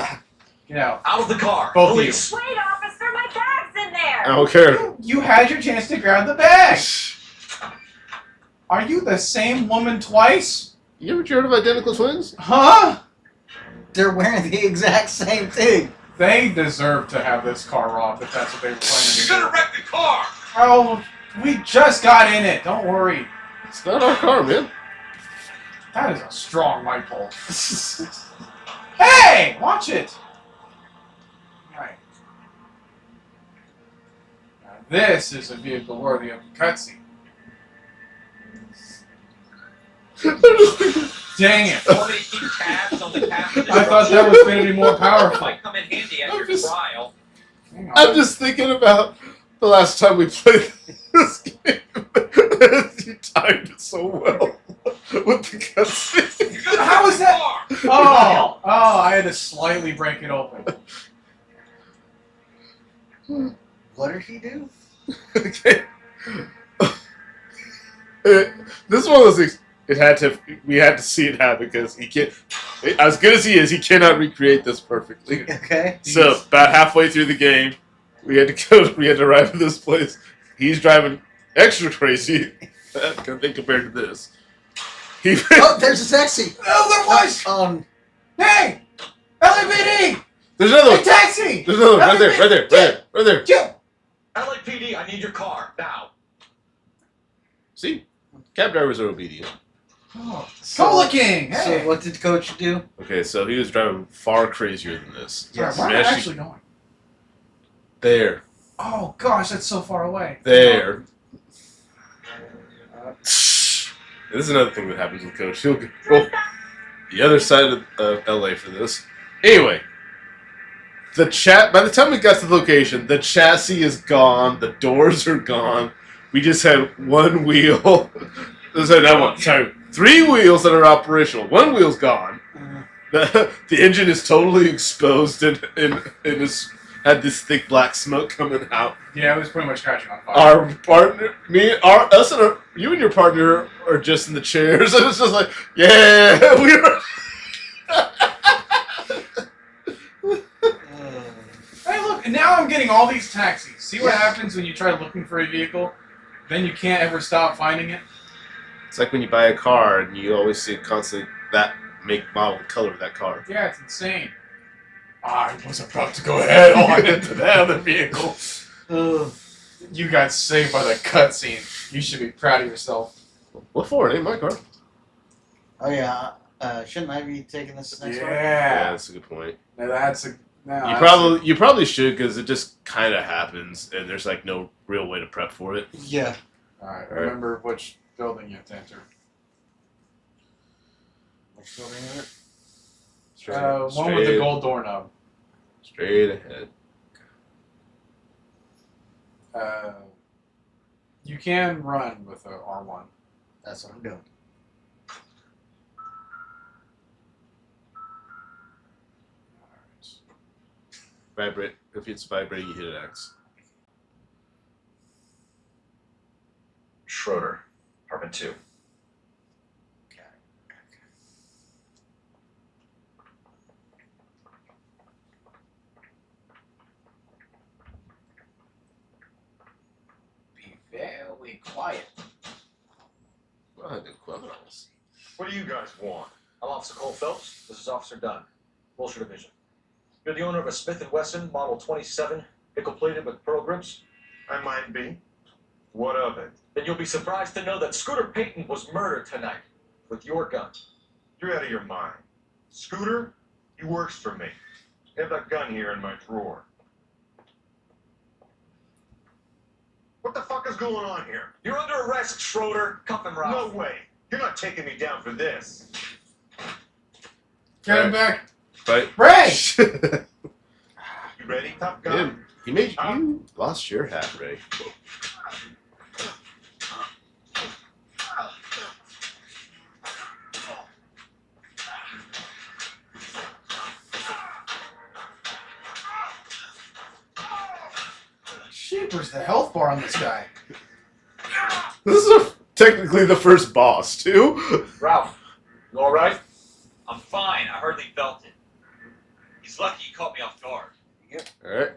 Get out. Out of the car! Both of you. Police! Wait, officer, my bag's in there. I don't care. You had your chance to grab the bag. Are you the same woman twice? You ever heard of identical twins? Huh? They're wearing the exact same thing. They deserve to have this car robbed if that's what they were planning to You're do. gonna wreck the car! Oh, we just got in it. Don't worry. It's not our car, man. That is a strong mic pull. Hey! Watch it! Right. Now this is a vehicle worthy of a cutscene. Dang it. Want me to keep tabs on the passenger? I thought that was going to be more It powerful. might come in handy at I'm your just- trial. Hang on. I'm just thinking about the last time we played this game. You timed it so well with the cutscene. How is that? Oh, I had to slightly break it open. What did he do? Okay. This is one of those things. We had to see it happen because he can't. As good as he is, he cannot recreate this perfectly. Okay. So about halfway through the game, we had to arrive at this place. He's driving extra crazy compared to this. Oh, there's a taxi. Oh, there was! Hey! LAPD! There's another Hey, one. taxi! There's another one. Right there. LAPD, I need your car now. See? Cab drivers are obedient. Oh, Cola King! So Hey! what did Coach do? Okay, so he was driving far crazier than this. Sorry, where am I actually going? There. Oh gosh, that's so far away. There. This is another thing that happens with Coach. He'll go the other side of LA for this. Anyway, by the time we got to the location, the chassis is gone, the doors are gone. We just had one wheel. Sorry, 3 wheels that are operational. One wheel's gone. The engine is totally exposed and had this thick black smoke coming out. Yeah, it was pretty much catching on fire. Our partner, you and your partner are just in the chairs, and it's just like, yeah, we are. Hey, look, and now I'm getting all these taxis. See what happens when you try looking for a vehicle? Then you can't ever stop finding it? It's like when you buy a car and you always see constantly that make, model, and color of that car. Yeah, it's insane. I was about to go head on into the other vehicle. You got saved by the cutscene. You should be proud of yourself. What for? It ain't my car. Oh yeah. Shouldn't I be taking this next one? Yeah, that's a good point. Now that's a. You probably should, because it just kind of happens, and there's like no real way to prep for it. Yeah. Alright, remember which building you have to enter. Which building is it? One with the gold doorknob. Straight ahead. You can run with a R1. That's what I'm doing. Vibrate. If it's vibrating, you hit an X. Schroeder, apartment 2. Be very quiet. Well, the criminals. What do you guys want? I'm Officer Cole Phelps. This is Officer Dunn, Wilshire Division. You're the owner of a Smith & Wesson Model 27, nickel-plated with pearl grips? I might be. What of it? Then you'll be surprised to know that Scooter Payton was murdered tonight with your gun. You're out of your mind. Scooter, he works for me. I have that gun here in my drawer. What the fuck is going on here? You're under arrest, Schroeder. Cuff him, Ralph. No way. You're not taking me down for this. Get him back. Right. Ray! You ready, Top Gun? He made you lost your hat, Ray. Sheepers, the health bar on this guy. This is technically the first boss, too. Ralph, you all right? I'm fine. I hardly felt it. He's lucky he caught me off guard. All right.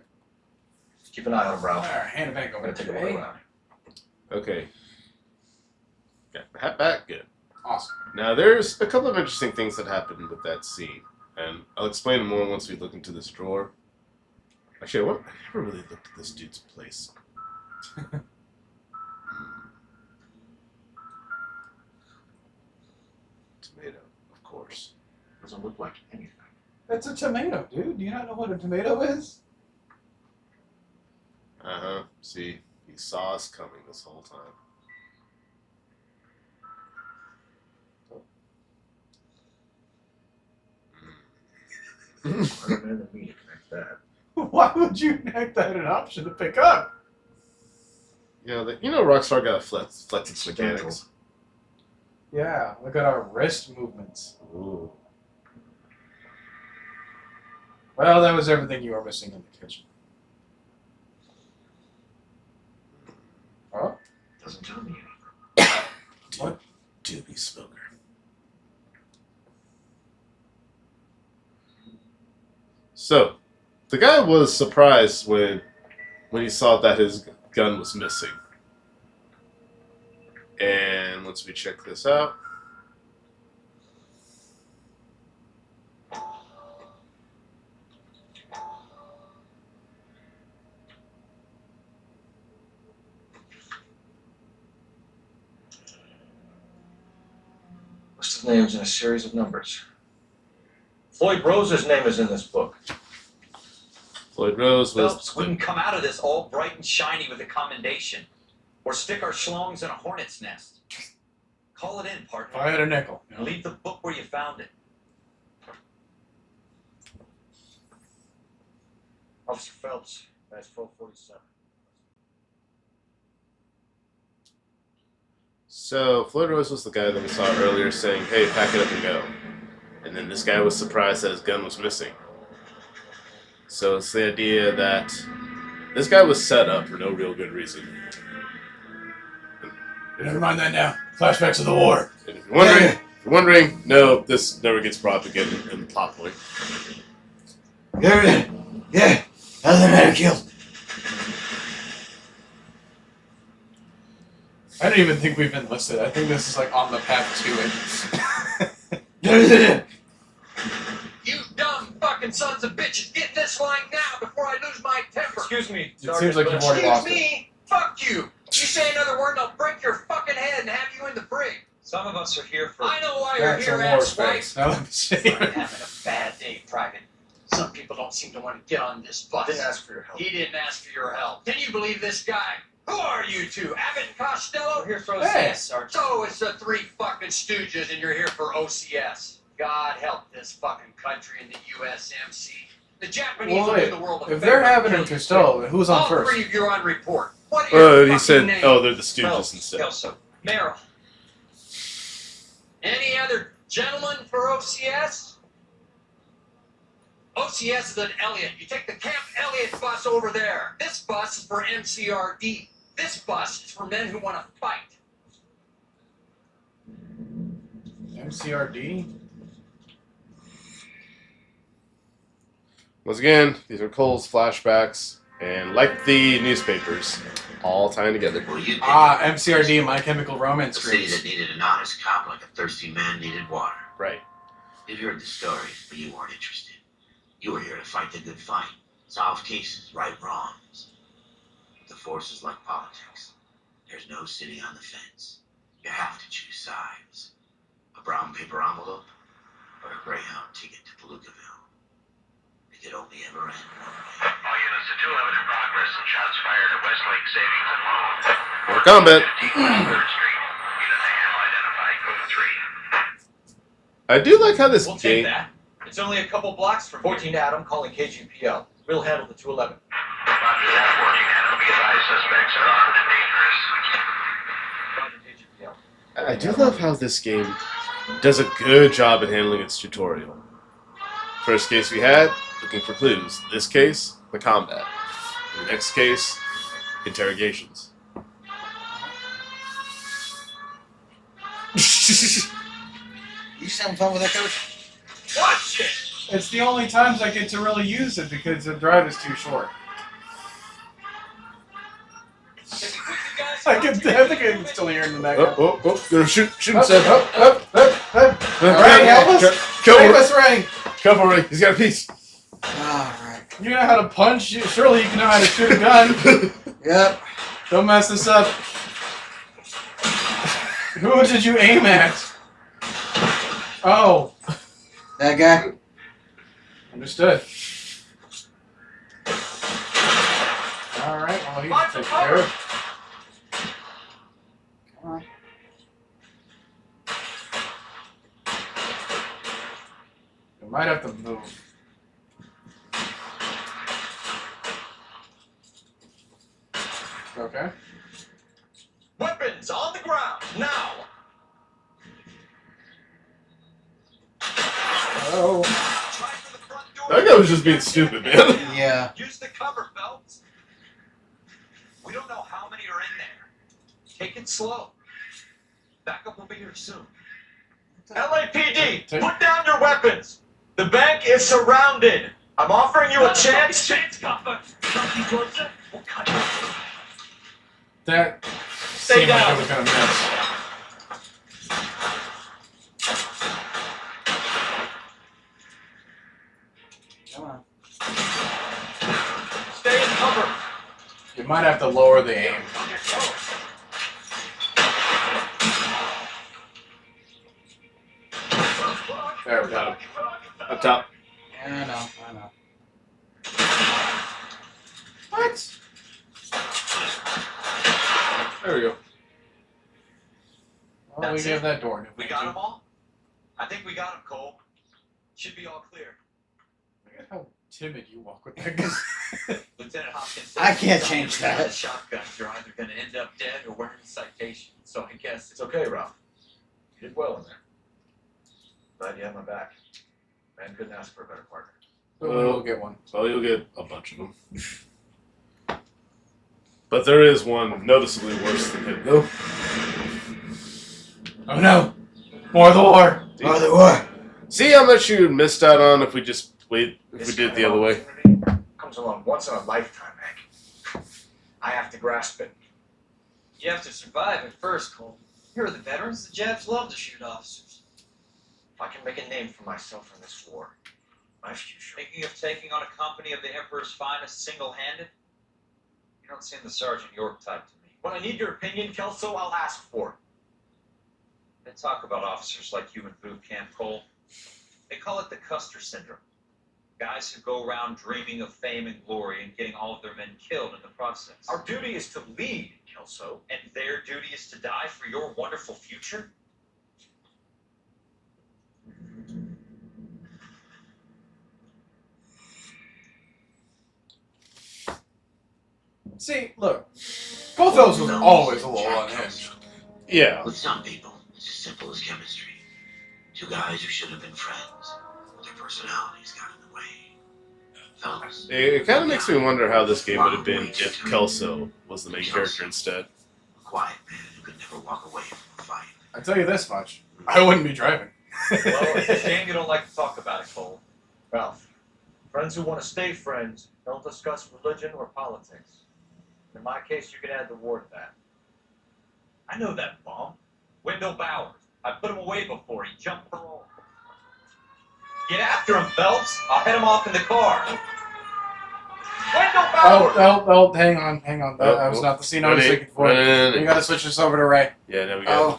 Keep an eye on him, Ralph. Alright, hand it back I'm over gonna to take a Jay. look around. Okay. Got the hat back. Good. Awesome. Now, there's a couple of interesting things that happened with that scene, and I'll explain more once we look into this drawer. Actually, I never really looked at this dude's place. Tomato. Doesn't look like anything. It's a tomato, dude. Do you not know what a tomato is? See, he saw us coming this whole time. Smarter man than me to connect that. Why would you make that an option to pick up? Rockstar got to flex its mechanics. Yeah, look at our wrist movements. Ooh. Well, that was everything you were missing in the kitchen. Oh? Doesn't tell me anything. What? Doobie smoker. So, the guy was surprised when he saw that his gun was missing. And once we check this out, List of names in a series of numbers. Floyd Rose's name is in this book. Floyd Rose was... Phelps, we can come out of this all bright and shiny with a commendation. Or stick our schlongs in a hornet's nest. Call it in, partner. If I had a nickel. And leave the book where you found it. Officer Phelps, that's 1247. So, Floyd Rose was the guy that we saw earlier saying, hey, pack it up and go. And then this guy was surprised that his gun was missing. So it's the idea that this guy was set up for no real good reason. Never mind that now. Flashbacks of the war. And if you're wondering, no, this never gets brought up again in the plot point. Yeah, other men are killed. I don't even think we've been listed. I think this is like on the path to it. You dumb fucking sons of bitches, get this line now before I lose my temper. Excuse me, It seems like you've already lost Excuse me? Fuck you. You say another word and I'll break your fucking head and have you in the brig. Some of us are here for. I know why it. you're That's a here, war asswipe. face. Now let me see. I'm having a bad day, Private. Some people don't seem to want to get on this bus. Didn't ask for your help. He didn't ask for your help. Can you believe this guy? Who are you two? Abbott and Costello? We're here for Hey. OCS, Sergeant. So it's the three fucking stooges and you're here for OCS. God help this fucking country and the USMC. The Japanese Well, will wait. do the world a If favor they're and having kill a you Costello, then who's on all first? three of you are on report. What are your He fucking said, names? oh, they're the Stooges Phelps, instead. Kelso. Merrill. Any other gentlemen for OCS? OCS is at Elliott. You take the Camp Elliott bus over there. This bus is for MCRD. This bus is for men who want to fight. MCRD? Once again, these are Cole's flashbacks, and like the newspapers, all tying together. Well, you MCRD, My Chemical a Romance city Screams. that needed an honest cop like a thirsty man needed water. Right. You've heard the stories, but you weren't interested. You were here to fight the good fight, solve cases, right wrongs. The force is like politics. There's no sitting on the fence. You have to choose sides. A brown paper envelope or a Greyhound ticket to Palookaville. It could only ever end one way. All units to 211 in progress and shots fired at Westlake Savings and Loan. More combat. 15 West 3rd Street. Unit handle identified code 3. I do like how this We'll take game... that. It's only a couple blocks from 14 Adam calling KGPL. We'll handle the 211. Roger that, 14 Adam. Be advised, suspects are armed and dangerous. Roger KGPL. I do love how this game does a good job at handling its tutorial. First case we had, looking for clues. This case, the combat. In the next case, interrogations. You just having fun with that, Coach? Watch it! It's the only times I get to really use it because the drive is too short. I think I can still hear in the background. Gonna shoot Up, himself. up, up, up, up. Ray, help us! Kill Save Ray. us, Ray! Cover Ray. He's got a piece. Alright. You know how to punch? Surely you can know how to shoot a gun. Yep. Don't mess this up. Who did you aim at? Oh. That guy? Understood. Alright, well, he's taken care of. Come on. We might have to move. Okay. Weapons on the ground, now! Oh. Try for the front door. That guy was just being stupid, man. Yeah. Use the cover, Phelps. We don't know how many are in there. Take it slow. Backup will be here soon. LAPD, put down your weapons. The bank is surrounded. I'm offering you a chance. Closer. We'll cut it. That Stay seemed like down. it was gonna miss. Come on. Stay in cover. You might have to lower the aim. There we go. Up top. Yeah, I know. What? There we go. Well, we That's gave it. that door. We got them all? I think we got them, Cole. Should be all clear. Look at how timid you walk with that gun. Lieutenant Hopkins said I can't if change you use that. a shotgun, you're either going to end up dead or wearing a citation. So I guess It's okay, Ralph. You did well in there. Glad you had my back. Man couldn't ask for a better partner. But we will get one. Well, you'll get a bunch of them. But there is one noticeably worse than him, though. Oh no! More of the war! More of the war! See how much you missed out on if we just wait, if we did it the other way. Comes along once in a lifetime, Hank. I have to grasp it. You have to survive at first, Cole. Here are the veterans. The Japs love to shoot officers. If I can make a name for myself in this war, my future. Thinking of taking on a company of the Emperor's finest single-handed? You don't seem the Sergeant York type to me. When I need your opinion, Kelso, I'll ask for it. They talk about officers like you in boot camp, Cole. They call it the Custer Syndrome. Guys who go around dreaming of fame and glory and getting all of their men killed in the process. Our duty is to lead, Kelso. And their duty is to die for your wonderful future? See, look. Both those was always a little unhinged. Yeah. With some people, it's as simple as chemistry. Two guys who should have been friends, but their personalities got in the way. Phelps. It kind of makes me wonder how this game would have been if Kelso was the main character instead. A quiet man who could never walk away from a fight. I tell you this much. I wouldn't be driving. Well, it's a shame you don't like to talk about it, Cole. Ralph, friends who want to stay friends don't discuss religion or politics. In my case, you can add the war to that. I know that bum. Wendell Bowers. I put him away before he jumped parole. Get after him, Phelps. I'll head him off in the car. Wendell Bowers! Oh, hang on. That was not the scene I was thinking for. No. You gotta switch this over to Ray. Yeah, there we go.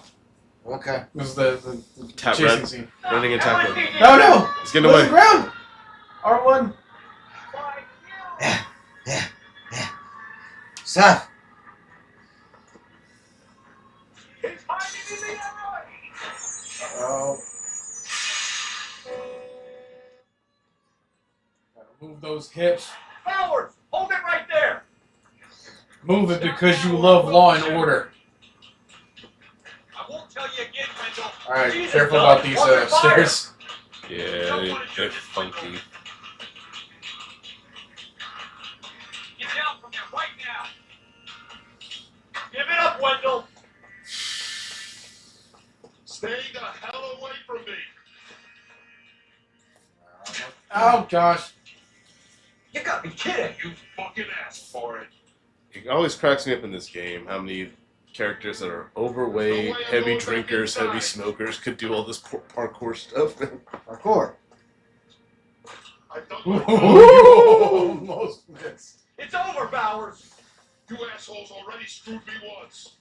Oh, okay. This is the Tap chasing red. scene. Running and tackling. No! He's getting Look away. at the ground! R1. Yeah. Stop! Oh. Gotta move those hips. Bowers! Hold it right there! Move it because you love law and order. I won't tell you again, Wendell. Alright, Jesus, careful Doug, about these under fire. stairs. Yeah, they're funky. Get down from there right now. Give it up, Wendell. Stay the hell away from me. Oh, gosh. You gotta be kidding. You fucking asked for it. It always cracks me up in this game how many characters that are overweight, heavy drinkers, heavy smokers could do all this parkour stuff. Parkour. I thought Ooh, almost missed. It's over, Bowers. you assholes already screwed me once.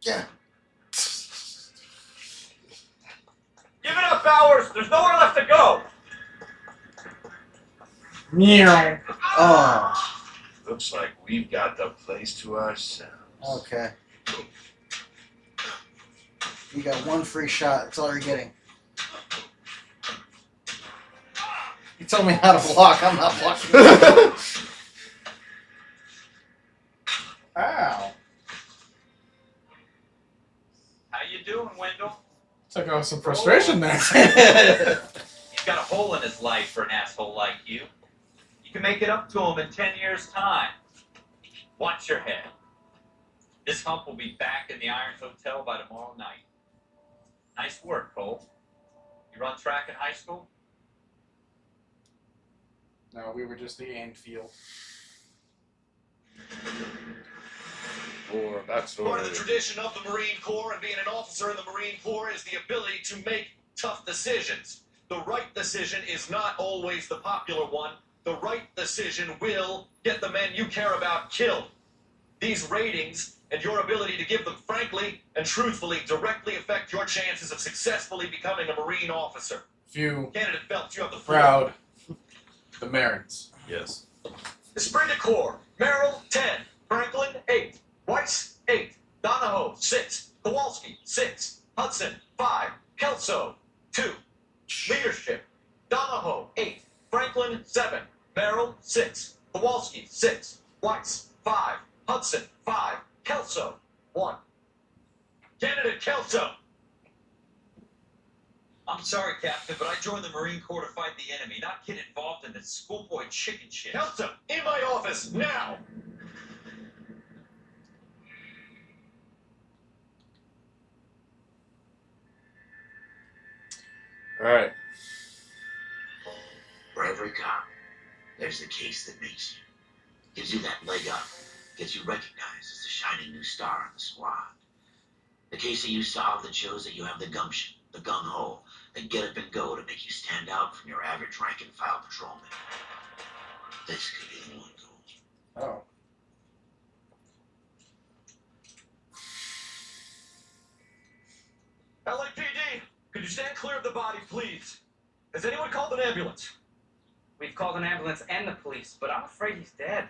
Yeah. got to go. Meow. Oh, Looks like we've got the place to ourselves. okay. You got one free shot. That's all you're getting. You told me how to block. I'm not blocking. Ow. How you doing, Wendell? Took out some frustration there. He's got a hole in his life for an asshole like you. You can make it up to him in 10 years' time. Watch your head. This hump will be back in the Iron Hotel by tomorrow night. Nice work, Cole. You run track in high school? No, we were just the Anfield. For backstory. Part of the tradition of the Marine Corps and being an officer in the Marine Corps is the ability to make tough decisions. The right decision is not always the popular one. The right decision will get the men you care about killed. These ratings and your ability to give them frankly and truthfully directly affect your chances of successfully becoming a Marine officer. Few Candidate Phelps, you have the floor. proud. The Marins. Yes. Esprit de Corps, Merrill, 10. Franklin, 8. Weiss, 8. Donahoe, 6. Kowalski, 6. Hudson, 5. Kelso, 2. Leadership, Donahoe, 8. Franklin, 7. Merrill, 6. Kowalski, 6. Weiss, 5. Hudson, 5. Kelso, 1. Candidate Kelso. I'm sorry, Captain, but I joined the Marine Corps to fight the enemy, not get involved in this schoolboy chicken shit. Kelso, in my office, now! Alright. For every cop, there's the case that makes you. Gives you that leg up. Gets you recognized as the shining new star in the squad. The case that you solve that shows that you have the gumption, the gung-ho, the get up and go to make you stand out from your average rank-and-file patrolman. This could be the one, Cole. Oh. LAPD, could you stand clear of the body, please? Has anyone called an ambulance? We've called an ambulance and the police, but I'm afraid he's dead.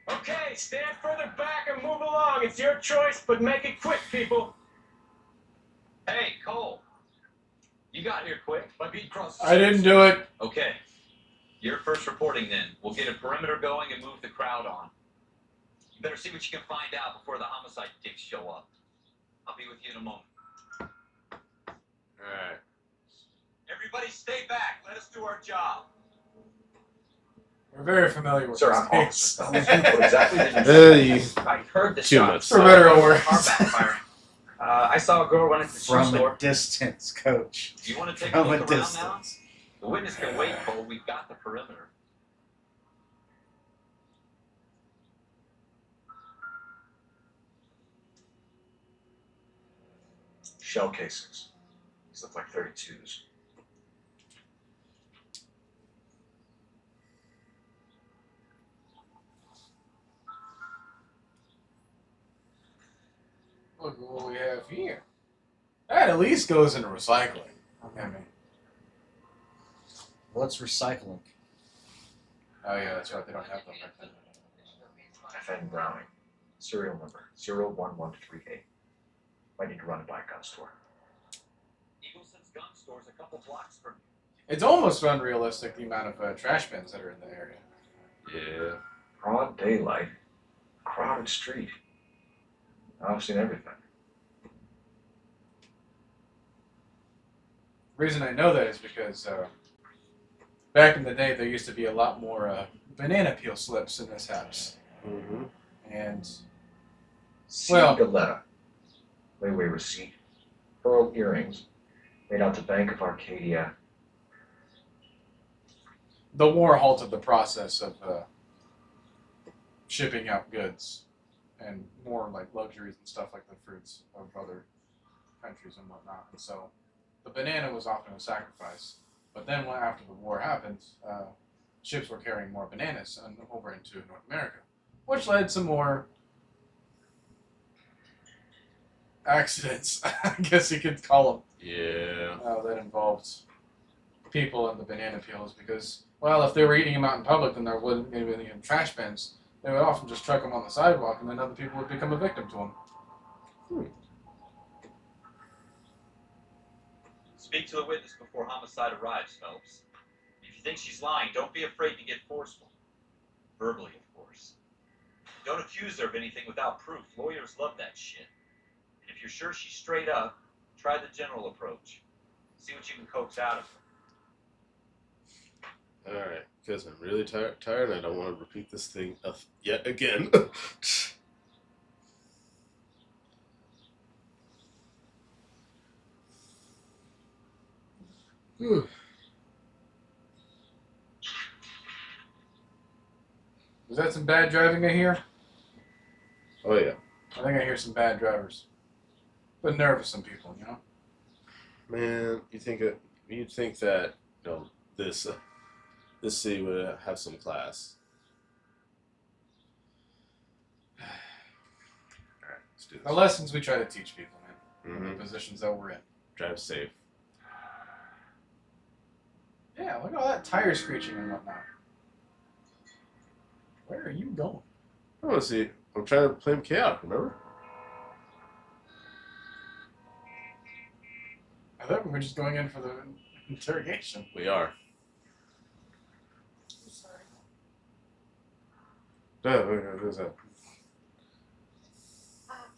Okay, stand further back and move along. It's your choice, but make it quick, people. Hey, Cole. You got here quick. My beat crosses. I didn't do it. Okay. You're first reporting then. We'll get a perimeter going and move the crowd on. You better see what you can find out before the homicide dicks show up. I'll be with you in a moment. Alright. Everybody stay back. Let us do our job. We're very familiar with Sir, this I'm case. Officer Phelps. What exactly did you say? I heard the Too shots. much. For better or worse. Car backfiring. I saw a girl run into the shoe From store. a distance, coach. You want to take From a a look around now? distance. The witness can wait, Cole. We've got the perimeter. Shell casings. These look like 32s. Look at what we have here. That at least goes into recycling. I mean, What's recycling? oh yeah, that's right. They don't have them back then. FN Browning. Serial number 01138. Might need to run it by a gun store. Eagleson's gun store's a couple blocks from It's almost unrealistic the amount of trash bins that are in the area. Yeah. Broad daylight. Crowded street. I've seen everything. The reason I know that is because back in the day there used to be a lot more banana peel slips in this house. Mm-hmm. And Well, Galetta. Layaway receipt. Pearl earrings. Made out to Bank of Arcadia. the war halted the process of shipping out goods and more like luxuries and stuff like the fruits of other countries and whatnot. And so the banana was often a sacrifice. But then after the war happened, ships were carrying more bananas over into North America, which led to more accidents, I guess you could call them. Yeah. That involved people in the banana peels because, well, if they were eating them out in public, then there wouldn't be any trash bins. They would often just chuck them on the sidewalk, and then other people would become a victim to them. Speak to the witness before homicide arrives, Phelps. If you think she's lying, don't be afraid to get forceful. Verbally, of course. Don't accuse her of anything without proof. Lawyers love that shit. And if you're sure she's straight up, try the general approach. See what you can coax out of her. Alright, because I'm really tired and I don't want to repeat this thing yet again. Was that some bad driving I hear? Oh, yeah. I think I hear some bad drivers. But nervous some people, you know? Man, you'd think that, you know, this city would have some class. Alright, let's do this. The lessons we try to teach people, man. Mm-hmm. The positions that we're in. Drive safe. Yeah, look at all that tire screeching and whatnot. Where are you going? I want to see. I'm trying to play him chaotic, remember? I thought we were just going in for the interrogation. We are. I'm sorry. No, who's that?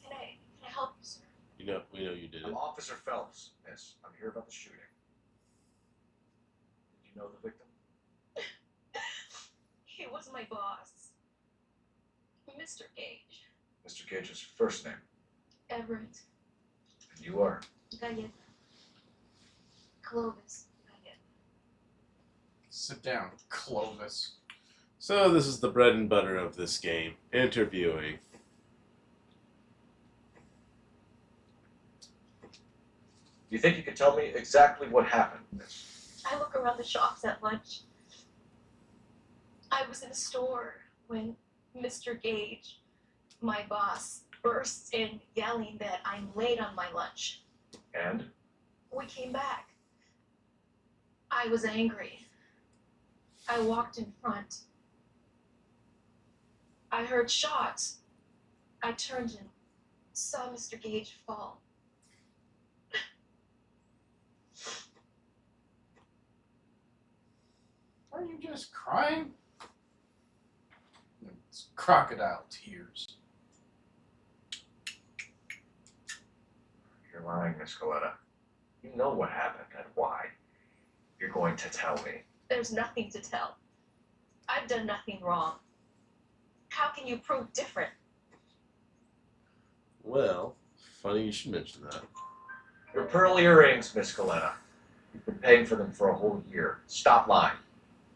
Can I help you, sir? We know you did it. I'm Officer Phelps. Yes, I'm here about the shooting. Did you know the victim? He was my boss. Mr. Gage. Mr. Gage's first name. Everett. And you are? Galleta. Clovis. Galleta. Sit down, Clovis. So this is the bread and butter of this game. Interviewing. Do you think you can tell me exactly what happened, miss? I look around the shops at lunch. I was in a store when Mr. Gage, my boss, bursts in yelling that I'm late on my lunch. And? We came back. I was angry. I walked in front. I heard shots. I turned and saw Mr. Gage fall. Are you just crying? It's crocodile tears. You're lying, Miss Galleta. You know what happened and why. You're going to tell me. There's nothing to tell. I've done nothing wrong. How can you prove different? Well, funny you should mention that. Your pearl earrings, Miss Galleta. You've been paying for them for a whole year. Stop lying.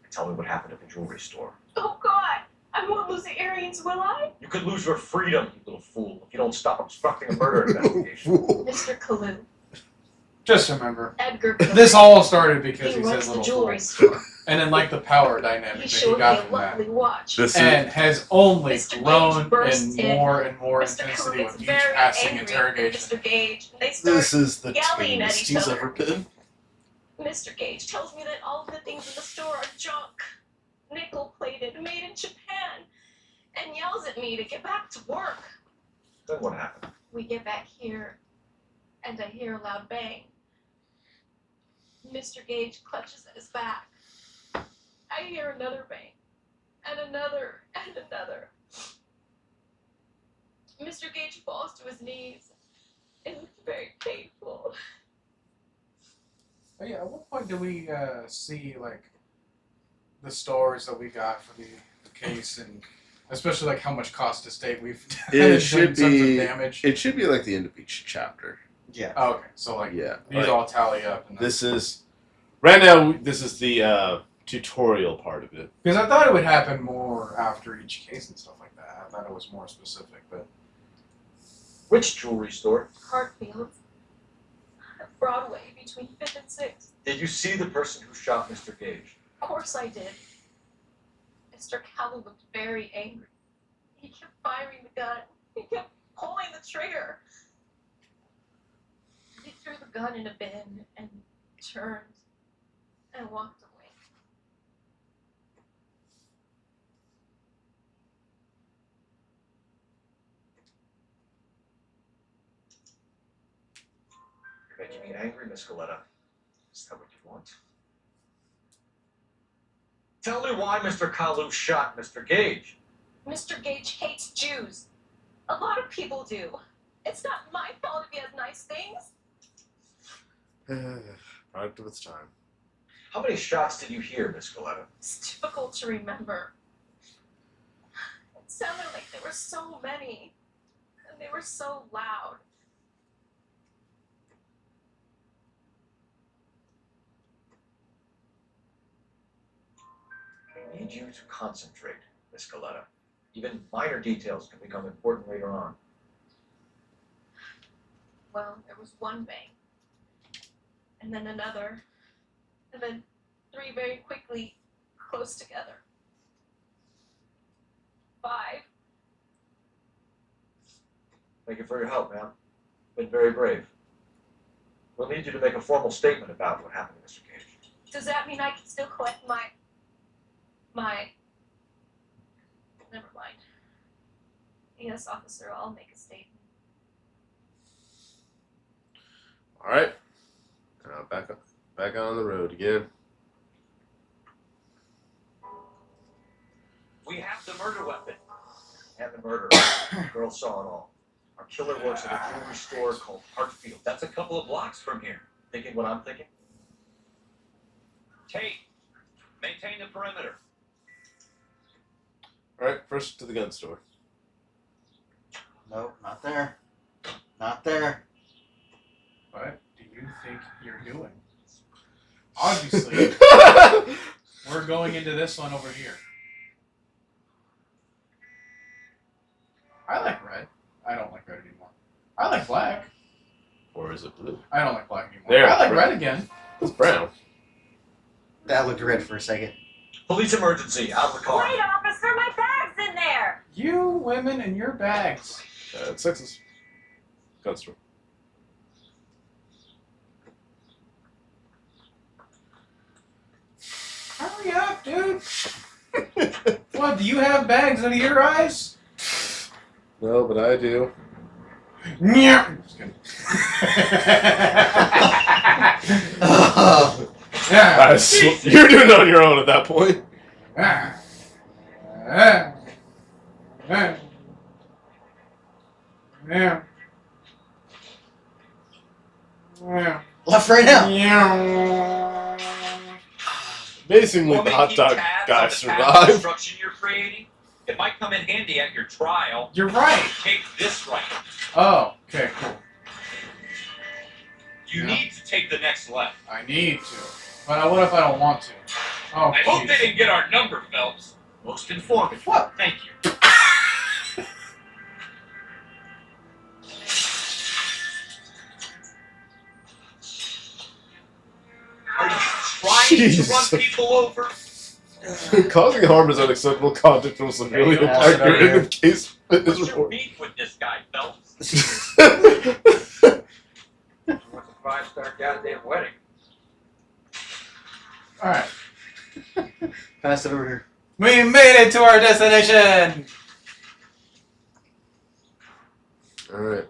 And tell me what happened at the jewelry store. Oh, God! I won't lose the earrings, will I? You could lose your freedom, you little fool, if you don't stop obstructing a murder investigation. Mr. Kalu. Just remember, Edgar Kalu. this all started because He he said runs the little jewelry fool. store. And then like the power dynamic He that he showed me got a from that. lovely watch. And has only Mr. Gage grown burst in in. more and more Mr. intensity Kalu gets with each very passing angry with interrogation. Mr. Gage. They start This is the yelling at tamest each he's other. ever been. Mr. Gage tells me that all of the things in the store are junk, nickel-plated, made in Japan, and yells at me to get back to work. Then what happened? We get back here, and I hear a loud bang. Mr. Gage clutches at his back. I hear another bang, and another, and another. Mr. Gage falls to his knees. It was very painful. But yeah, at what point do we see like the stores that we got for the case, and especially like how much cost to state we've It should in terms of be. damage? It should be like the end of each chapter. Yeah. Oh, okay, so like Yeah. these Like, all tally up. And this is right now. This is the tutorial part of it. because I thought it would happen more after each case and stuff like that. I thought it was more specific, but Which jewelry store? Hartfield. Broadway, between 5th and 6th. Did you see the person who shot Mr. Gage? Of course I did. Mr. Callow looked very angry. He kept firing the gun. He kept pulling the trigger. threw the gun in a bin and turned and walked away. You're making me angry, Miss Coletta. Is that what you want? Tell me why Mr. Kalu shot Mr. Gage. Mr. Gage hates Jews. A lot of people do. It's not my fault if he has nice things. Product of its time. How many shots did you hear, Miss Coletta? It's difficult to remember. It sounded like there were so many, and they were so loud. I need you to concentrate, Miss Coletta. Even minor details can become important later on. Well, there was one bang, and then another, and then three very quickly, close together. 5. Thank you for your help, ma'am. Been very brave. We'll need you to make a formal statement about what happened to Mr. Gage. Does that mean I can still collect my... Never mind. Yes, officer, I'll make a statement. All right. Back on the road again. We have the murder weapon. And the murderer. The girl saw it all. Our killer works at a jewelry store called Hartfield. That's a couple of blocks from here. Thinking what I'm thinking? Tate, maintain the perimeter. All right, first to the gun store. Nope, not there. Not there. What do you think you're doing? Obviously, we're going into this one over here. I like red. I don't like red anymore. I like black. Or is it blue? I don't like black anymore. There, I like brown. red again. It's brown. That looked red for a second. Police emergency, out of the car. Wait, officer, my bag's in there. You women and your bags. It's sixes. Gun store. Hurry up, dude. What, do you have bags under your eyes? No, but I do. Yeah. Just kidding. You're doing it on your own at that point. Left, right now. Basically, Want the me to hot keep dog tabs guy on the pattern survived. construction you're creating? It might come in handy at your trial. You're right. Take this right. Oh, okay, cool. You need to take the next left. I need to. But what if I don't want to? Oh, I hope jeez. they didn't get our number, Phelps. Most informative. What? Thank you. Are you trying to run Jeez. people over? Causing harm is unacceptable conduct from civilian Hey, pass it actor over in here. the case What's is your report. beef with this guy, Phelps? What's a 5-star goddamn wedding? Alright. Pass it over here. We made it to our destination! Alright.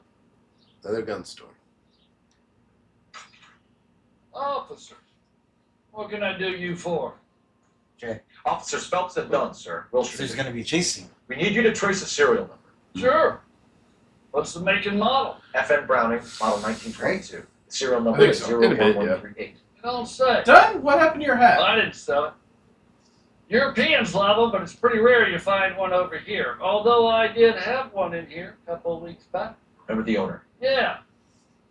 Another gun store. Officer, what can I do you for? Officers Phelps and Dunn, sir. Wilshire. There's going to be chasing. We need you to trace a serial number. Sure. What's the make and model? FN Browning, model 1922. The serial number think is so. In a bit, 01138. You don't say. Done? What happened to your hat? I didn't sell it. Europeans love them, but it's pretty rare you find one over here. Although I did have one in here a couple of weeks back. Remember the owner. Yeah.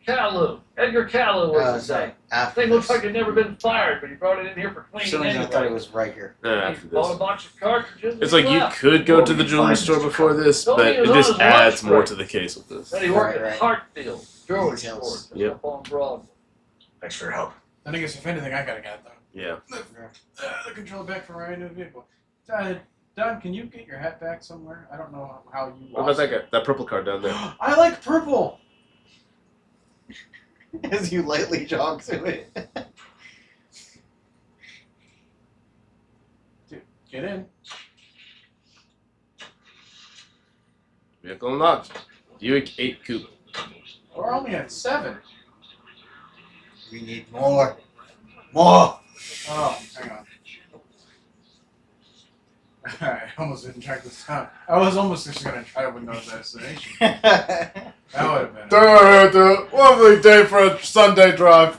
Kalu. Edgar Kalu was his sorry. name. After Thing looks this. like it'd never been fired, but he brought it in here for For cleaning some reason, I thought it anyway. was right here. After He bought a this. bunch of cartridges. It's and like you left. could go to the jewelry store before this, Told but me he was it on just his lunch adds more break. to the case with this. Then he worked Right, at right. Hartfield jewelry Details. store Yep. up on Broadway. Thanks for your help. I think if anything, I gotta get it though. Yeah. The controller back from right into the vehicle. Don, can you get your hat back somewhere? I don't know how you What about lost that guy? That purple card down there. I like purple! As you lightly jog through it. Dude, get in. Vehicle unlocked. Buick 8 Coupe. We're only at 7. We need more. More! Oh, hang on. I almost didn't track this down. I was almost just gonna try Windows Destination. That would have been. Lovely day for a Sunday drive.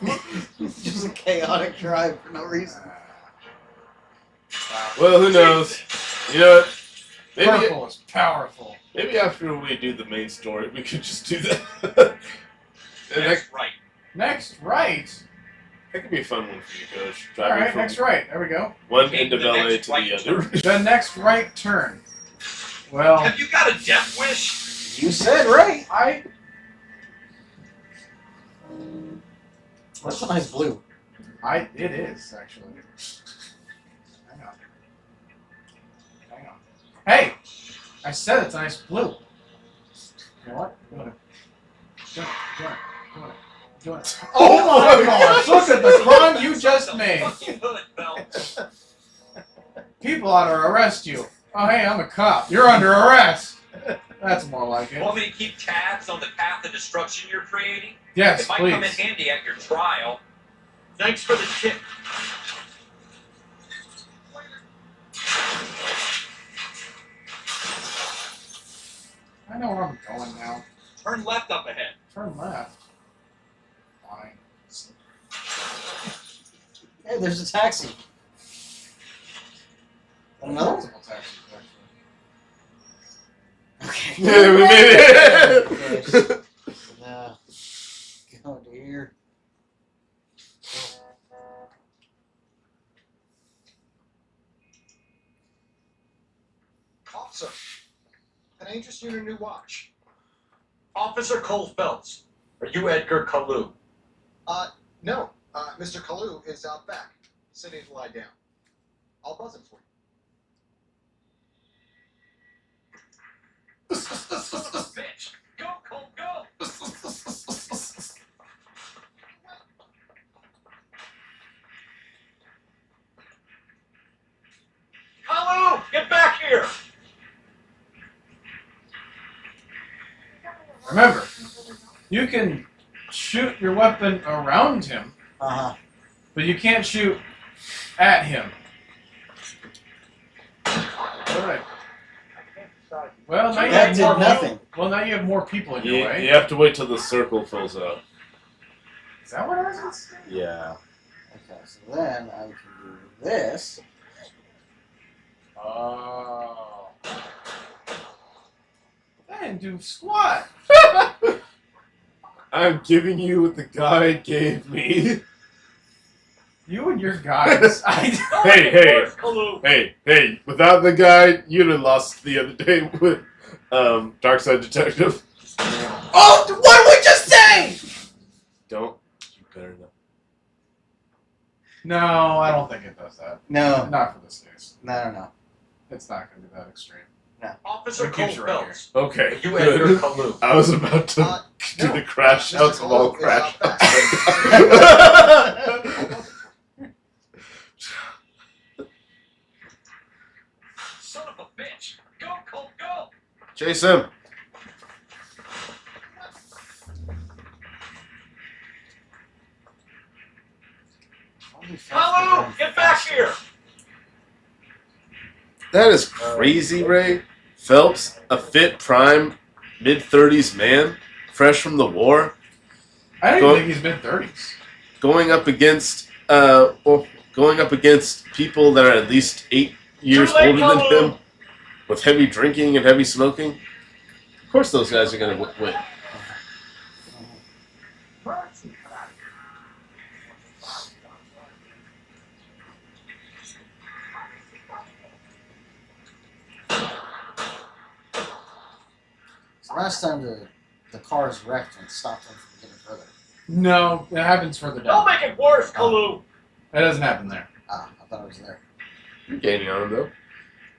Just a chaotic drive for no reason. Well, who knows? You know what? Purple is powerful. Maybe after we do the main story, we could just do that. Next right. Next right. That could be a fun one for you, Coach. All right, next right. There we go. One end of LA to the other. The next right turn. Well, Have you got a death wish? You said right. That's a nice blue. It is actually. Hang on. Hey, I said it's a nice blue. You know what? Doing it. Oh my gosh! Look at the crime you just made. People ought to arrest you. Oh, hey, I'm a cop. You're under arrest. That's more like it. Want me to keep tabs on the path of destruction you're creating? Yes, It might come in please. handy at your trial. Thanks for the tip. I know where I'm going now. Turn left up ahead. Turn left. Fine. Hey, there's a taxi. Another? Multiple taxis, actually. Okay. Yeah, we made it. Now, go to here. Officer, can I interest you in a new watch? Officer Cole Phelps. Are you Edgar Kalou? No. Mr. Kalou is out back, sitting to lie down. I'll buzz him for you. Bitch! Go, Cole, go! Kalou! Get back here! Remember, you can shoot your weapon around him, but you can't shoot at him. All right. Well, now you That have did more nothing. Well, now you have more people in your way. You have to wait till the circle fills up. Is that what it is? Yeah. Okay, so then I can do this. Oh. I didn't do squat. I'm giving you what the guy gave me. You and your guys. Hey! Without the guy, you'd have lost the other day with Dark Side Detective. Oh, what did we just say? Don't. You better not. No, I don't think it does that. No. Not for this case. No. It's not going to be that extreme. No. Officer It Cole keeps you right Phelps. Okay. Are you Edgar Good. Kalou? I was about to do the crash Mr. outs of all Kalou is crash out outs. Son of a bitch! Go, Cole, go! Chase him. Kalou! Get back here! That is crazy, Ray. Phelps, a fit, prime, mid-30s man, fresh from the war. I don't even think he's mid-30s. Going up against people that are at least 8 years Too late, older than Kalou. him, with heavy drinking and heavy smoking. Of course, those guys are going to win. So last time the cars wrecked and stopped them from getting further. No, it happens further Don't down. make it worse, Kalou! It doesn't happen there. Ah, I thought it was there. You're gaining on him, though.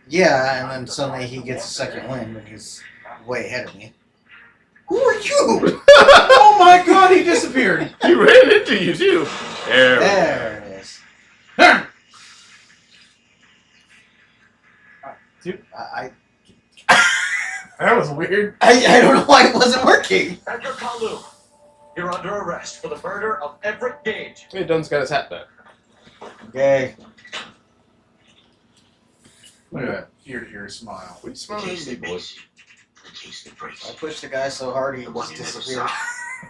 Yeah, and then suddenly he gets a second wind and he's way ahead of me. Who are you? Oh my god, he disappeared. He ran into you too. There it is. Dude, I that was weird. I don't know why it wasn't working. Edgar Kalu, you're under arrest for the murder of Everett Gage. Hey, Dunn's got his hat back. Okay. Look at that ear-to-ear smile. What are you The smiling case at me, that boy? makes you. The case that breaks I you. pushed the guy so hard he The one just you never disappeared.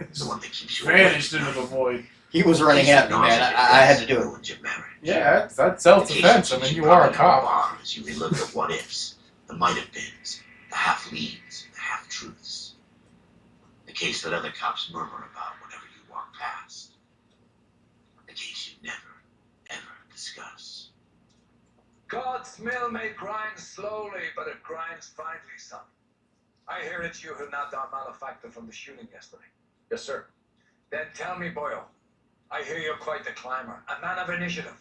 saw. The one that keeps you Vanished awake. into the void. He was running at me, man. I had to do it. Ruined your marriage. Yeah, that's The case self-defense. I that mean, keeps you are a piling on cop. bar as you relive the what-ifs, the might-have-beens, the half-leads, the half-truths. The case that other cops murmur about whenever you walk past. The case you never, ever discuss. God's mill may grind slowly, but it grinds finely, son. I hear it's you who knocked down Malefactor from the shooting yesterday. Yes, sir. Then tell me, Boyle, I hear you're quite the climber, a man of initiative.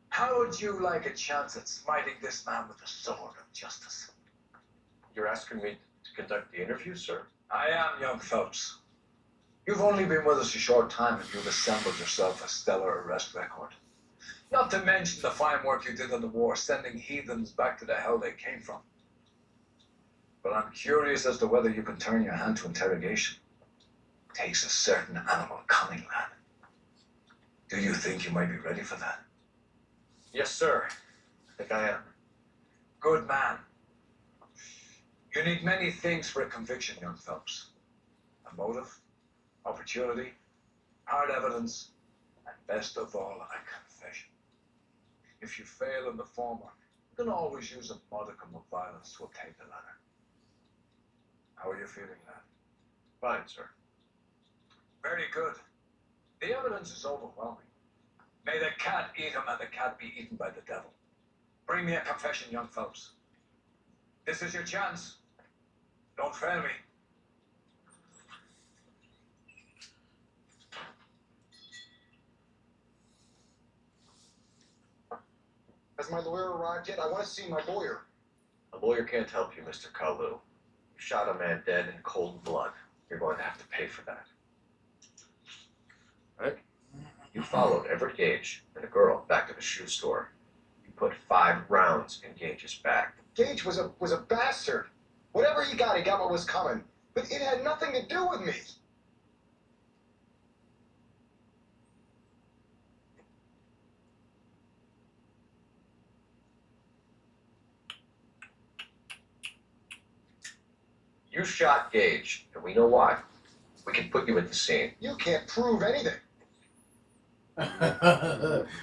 How would you like a chance at smiting this man with the sword of justice? You're asking me to conduct the interview, sir? I am, young Phelps. You've only been with us a short time and you've assembled yourself a stellar arrest record. Not to mention the fine work you did in the war, sending heathens back to the hell they came from. But I'm curious as to whether you can turn your hand to interrogation. Takes a certain animal cunning, lad. Do you think you might be ready for that? Yes, sir. I think I am. Good man. You need many things for a conviction, young Phelps. A motive, opportunity, hard evidence, and best of all, a confession. If you fail in the former, you can always use a modicum of violence to obtain the latter. How are you feeling, lad? Fine, sir. Very good. The evidence is overwhelming. May the cat eat him and the cat be eaten by the devil. Bring me a confession, young Phelps. This is your chance. Don't fail me. Has my lawyer arrived yet? I want to see my lawyer. A lawyer can't help you, Mr. Kalu. You shot a man dead in cold blood. You're going to have to pay for that. Right? You followed Everett Gage and a girl back to the shoe store. You put 5 rounds in Gage's back. Gage was a bastard. Whatever he got what was coming. But it had nothing to do with me. You shot Gage, and we know why. We can put you at the scene. You can't prove anything.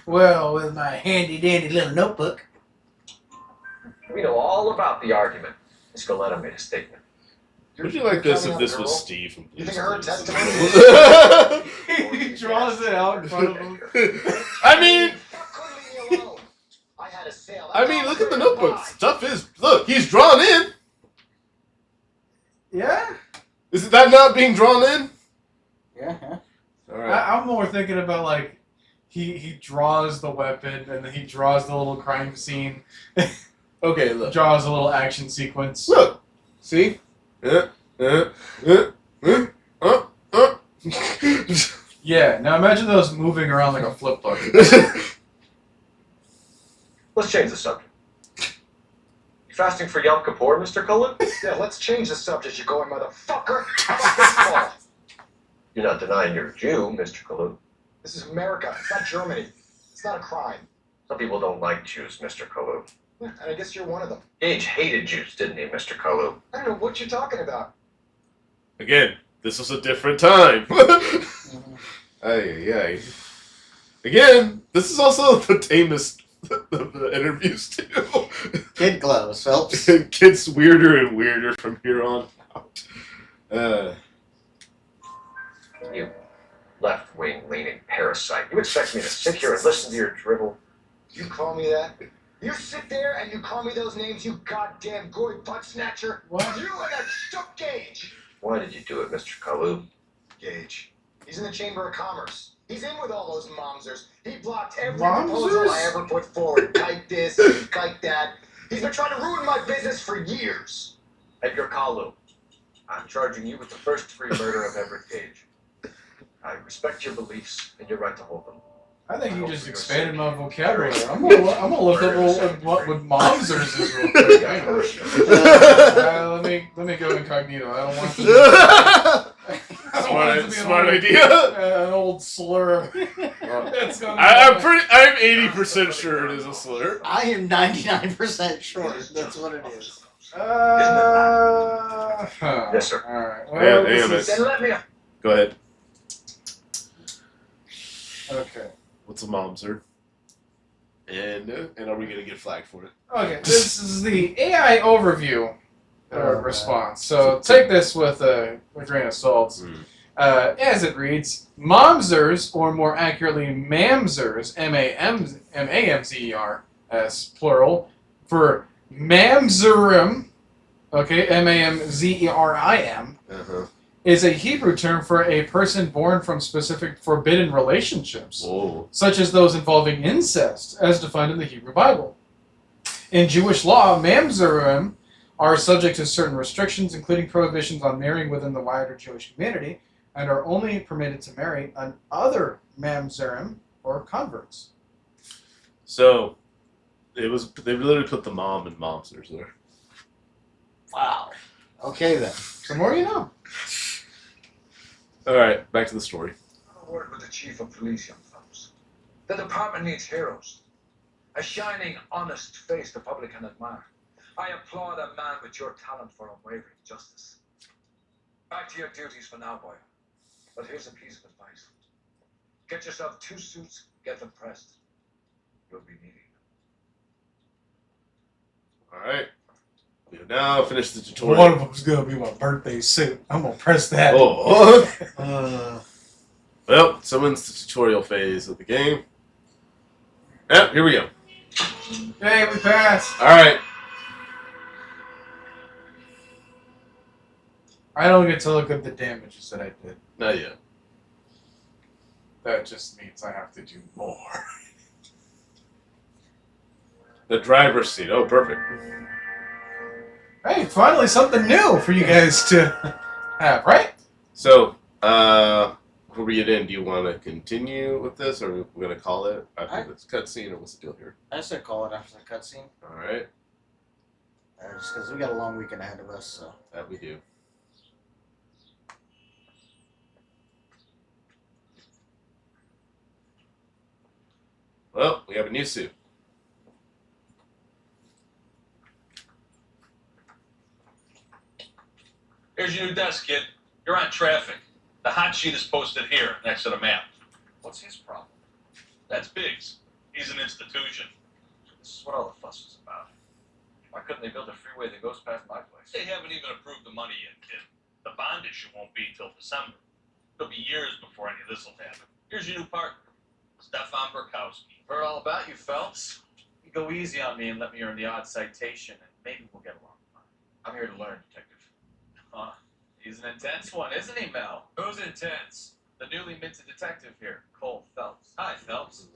Well, with my handy-dandy little notebook. We know all about the argument. Scaletta made a statement. Would you like this if this was Steve from You Blue's think I heard Clues? testimony? He draws it out in front of him. I mean, Couldn't leave me alone. I had a sale. I mean, look at the notebook. Stuff is look. He's drawn in. Yeah? Is that not being drawn in? Yeah. All right. I'm more thinking about, like, he draws the weapon, and then he draws the little crime scene. Okay, look. Draws a little action sequence. Look. See? Yeah, now imagine those moving around like a flip book. Let's change the subject. You fasting for Yom Kippur, Mr. Cullen? Yeah, let's change the subject, you going motherfucker. How about baseball? You're not denying you're a Jew, Mr. Cullen. This is America. It's not Germany. It's not a crime. Some people don't like Jews, Mr. Cullen. Yeah, and I guess you're one of them. Gage hated Jews, didn't he, Mr. Cullen? I don't know what you're talking about. Again, this was a different time. Ay. Again, this is also the tamest of the interviews too. Kid glows, Phelps. It gets weirder and weirder from here on out. You left-wing leaning parasite. You expect me to sit here and listen to your drivel? You call me that? You sit there and you call me those names, you goddamn goy butt snatcher? What? You and that shook Gage! Why did you do it, Mr. Kalu? Gage. He's in the Chamber of Commerce. He's in with all those momsers. He blocked every Momsers? proposal I ever put forward. Kite this, kite that. He's been trying to ruin my business for years. Edgar Kalu, I'm charging you with the first-degree murder of Everett Gage. I respect your beliefs and your right to hold them. I think you just expanded my vocabulary. I'm gonna look up what momsers is real quick. Hang on. Let me go incognito. I don't want to. Smart idea. An old slur. I'm 80% sure it is a slur. I am 99% sure that's what it is. Yes, sir. All right. Well, Then let me. Go ahead. Okay. What's a momser? And are we gonna get flagged for it? Okay. This is the AI overview response. So take this with a grain of salt. As it reads, momsers, or more accurately, mamzers, M-A-M-Z-E-R-S, plural, for mamzerim, okay, M-A-M-Z-E-R-I-M, is a Hebrew term for a person born from specific forbidden relationships, such as those involving incest, as defined in the Hebrew Bible. In Jewish law, mamzerim are subject to certain restrictions, including prohibitions on marrying within the wider Jewish community, and are only permitted to marry other mamzerim, or converts. So, they literally put the mom and momsters there. Wow. Okay then. The more you know. Alright, back to the story. A word with the chief of police, young fellows. The department needs heroes. A shining, honest face the public can admire. I applaud a man with your talent for unwavering justice. Back to your duties for now, boy. But here's a piece of advice. Get yourself 2 suits, get them pressed. You'll be needing them. Alright. We have now finished the tutorial. One of them's gonna be my birthday suit. I'm gonna press that. Well, someone's the tutorial phase of the game. Yep, here we go. Hey, we passed. Alright. I don't get to look at the damages that I did. Not yet. That just means I have to do more. The driver's seat. Oh, perfect. Hey, finally something new for you guys to have, right? So, before we get in, do you want to continue with this, or we're going to call it after this cutscene, or what's the deal here? I said call it after the cutscene. Alright. Just because we got a long weekend ahead of us, so. That we do. Well, we have a new suit. Here's your new desk, kid. You're on traffic. The hot sheet is posted here, next to the map. What's his problem? That's Biggs. He's an institution. This is what all the fuss is about. Why couldn't they build a freeway that goes past my place? They haven't even approved the money yet, kid. The bond issue won't be until December. It'll be years before any of this will happen. Here's your new partner, Stefan Burkowski. Heard all about you, Phelps. You go easy on me and let me earn the odd citation, and maybe we'll get along. I'm here to learn, Detective. Huh. He's an intense one, isn't he, Mel? Who's intense? The newly minted detective here, Cole Phelps. Hi, Phelps.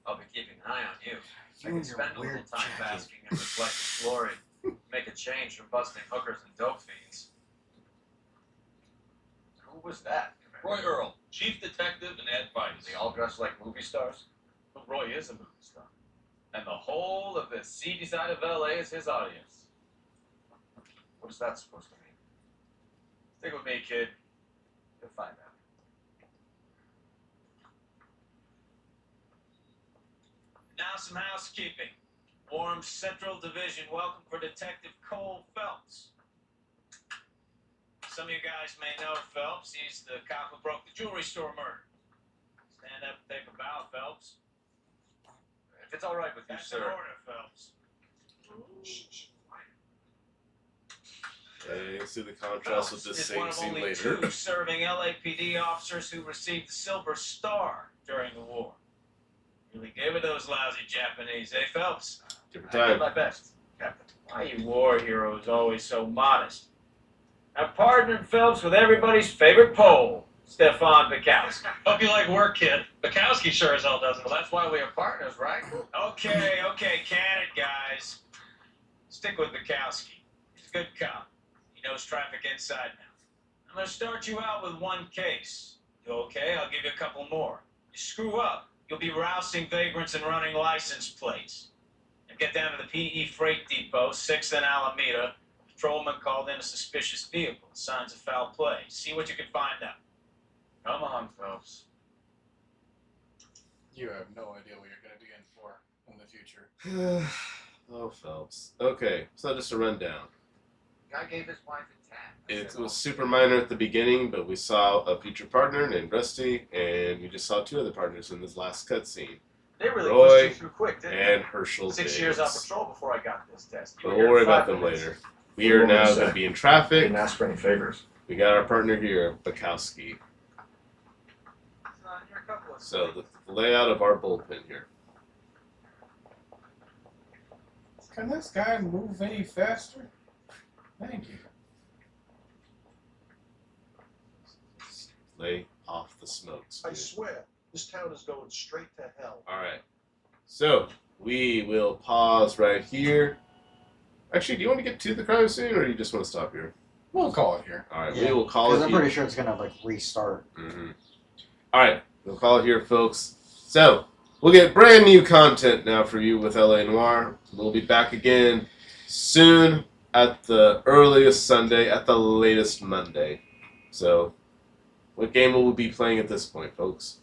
I'll be keeping an eye on you. I can spend a little time basking in reflected glory. Make a change from busting hookers and dope fiends. Who was that? Roy Earl, chief detective and advice. They all dressed like movie stars? Well, Roy is a movie star. And the whole of the seedy side of LA is his audience. What is that supposed to mean? Stick with me, kid. You'll find out. Now some housekeeping. Warm Central Division, welcome for Detective Cole Phelps. Some of you guys may know Phelps. He's the cop who broke the jewelry store murder. Stand up and take a bow, Phelps. If it's all right with you, That's sir. an order, Phelps. Okay, let's see the contrast with this is same one of scene only later. 2 serving LAPD officers who received the Silver Star during the war. Really gave it those lousy Japanese, eh, Phelps? Different I did time. my best, Captain. Why you war heroes always so modest? I've partnered Phelps with everybody's favorite Pole, Stefan Bukowski. Hope you like work, kid. Bukowski sure as hell doesn't. Well, that's why we are partners, right? Okay, can it, guys. Stick with Bukowski. He's a good cop. He knows traffic inside now. I'm gonna start you out with one case. You okay? I'll give you a couple more. You screw up, you'll be rousing vagrants and running license plates. And get down to the PE Freight Depot, 6th and Alameda. A patrolman called in a suspicious vehicle. Signs of foul play. See what you can find out. Come on, Phelps. You have no idea what you're going to be in for in the future. Oh, Phelps. Okay, so just a rundown. Guy gave his wife a tap. It was super minor at the beginning, but we saw a future partner named Rusty, and we just saw 2 other partners in this last cutscene. They really Roy pushed you through quick, didn't and they? Herschel 6 Davis. years off patrol before I got this test. You But were we'll here worry in about 5 them minutes. later. We are now going to be in traffic. Didn't ask for any favors. We got our partner here, Bukowski. So the layout of our bullpen here. Can this guy move any faster? Thank you. Lay off the smokes. I swear, this town is going straight to hell. Alright. So, we will pause right here. Actually, do you want to get to the crime scene, or do you just want to stop here? We'll call it here. Alright, Yeah, we will call it because I'm here. pretty sure it's gonna like restart. Mm-hmm. Alright, we'll call it here, folks. So, we'll get brand new content now for you with LA Noire. We'll be back again soon at the earliest Sunday, at the latest Monday. So, what game will we be playing at this point, folks?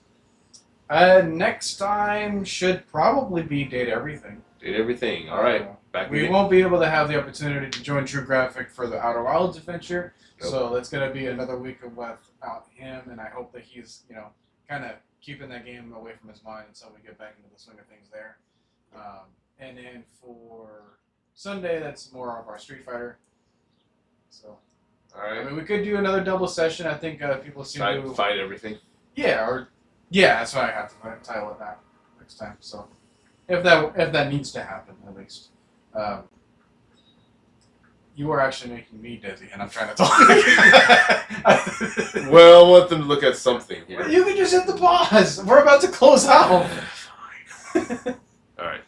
Next time should probably be Date Everything. Did everything. Alright, back We again. won't be able to have the opportunity to join True Graphic for the Outer Wilds adventure, Nope. so that's going to be another week of without him, and I hope that he's, kind of keeping that game away from his mind until we get back into the swing of things there. And then for Sunday, that's more of our Street Fighter. So, Alright. I mean, we could do another double session. I think people seem to Fight everything. Yeah, that's why I have to title it that next time. So, if that needs to happen, at least. You are actually making me dizzy, and I'm trying to talk. Well, I want them to look at something here. You can just hit the pause. We're about to close out. Alright.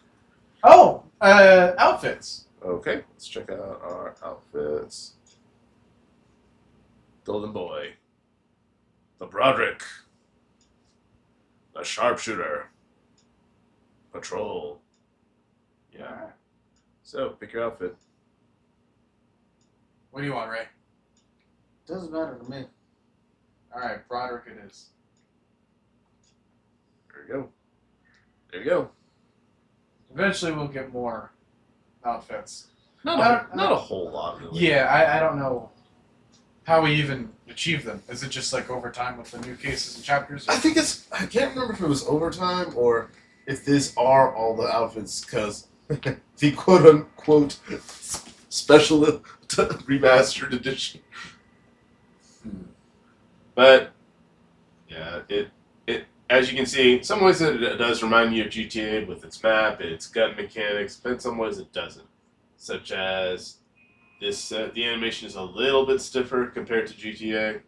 Oh, outfits. Okay, let's check out our outfits. Golden Boy. The Broderick. The Sharpshooter. Patrol. Yeah. So, pick your outfit. What do you want, Ray? Doesn't matter to me. All right, Broderick it is. There you go. There you go. Eventually, we'll get more outfits. Not a whole lot, really. Yeah, I don't know how we even achieve them. Is it just like over time with the new cases and chapters? I think I can't remember if it was overtime or if these are all the outfits, because the quote-unquote special remastered edition. But, yeah, it as you can see, in some ways it does remind you of GTA with its map, its gun mechanics, but in some ways it doesn't. Such as this, the animation is a little bit stiffer compared to GTA,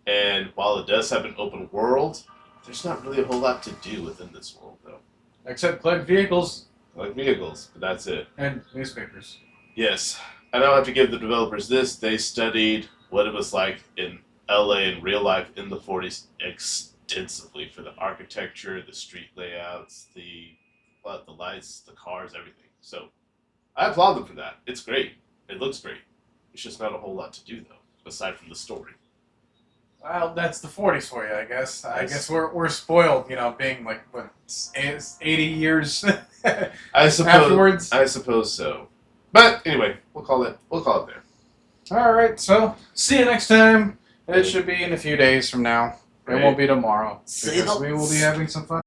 and while it does have an open world, there's not really a whole lot to do within this world, though. Except collect vehicles. Collect vehicles, but that's it. And newspapers. Yes. I don't have to give the developers this. They studied what it was like in LA in real life in the 40s extensively for the architecture, the street layouts, the lights, the cars, everything. So I applaud them for that. It's great. It looks great. It's just not a whole lot to do, though, aside from the story. Well, that's the 40s for you, I guess. I guess we're spoiled, being like, what, 80 years I suppose, afterwards? I suppose so. But anyway, we'll call it there. All right, so see you next time. It should be in a few days from now. It Right. won't be tomorrow. See Because you. we will be having some fun.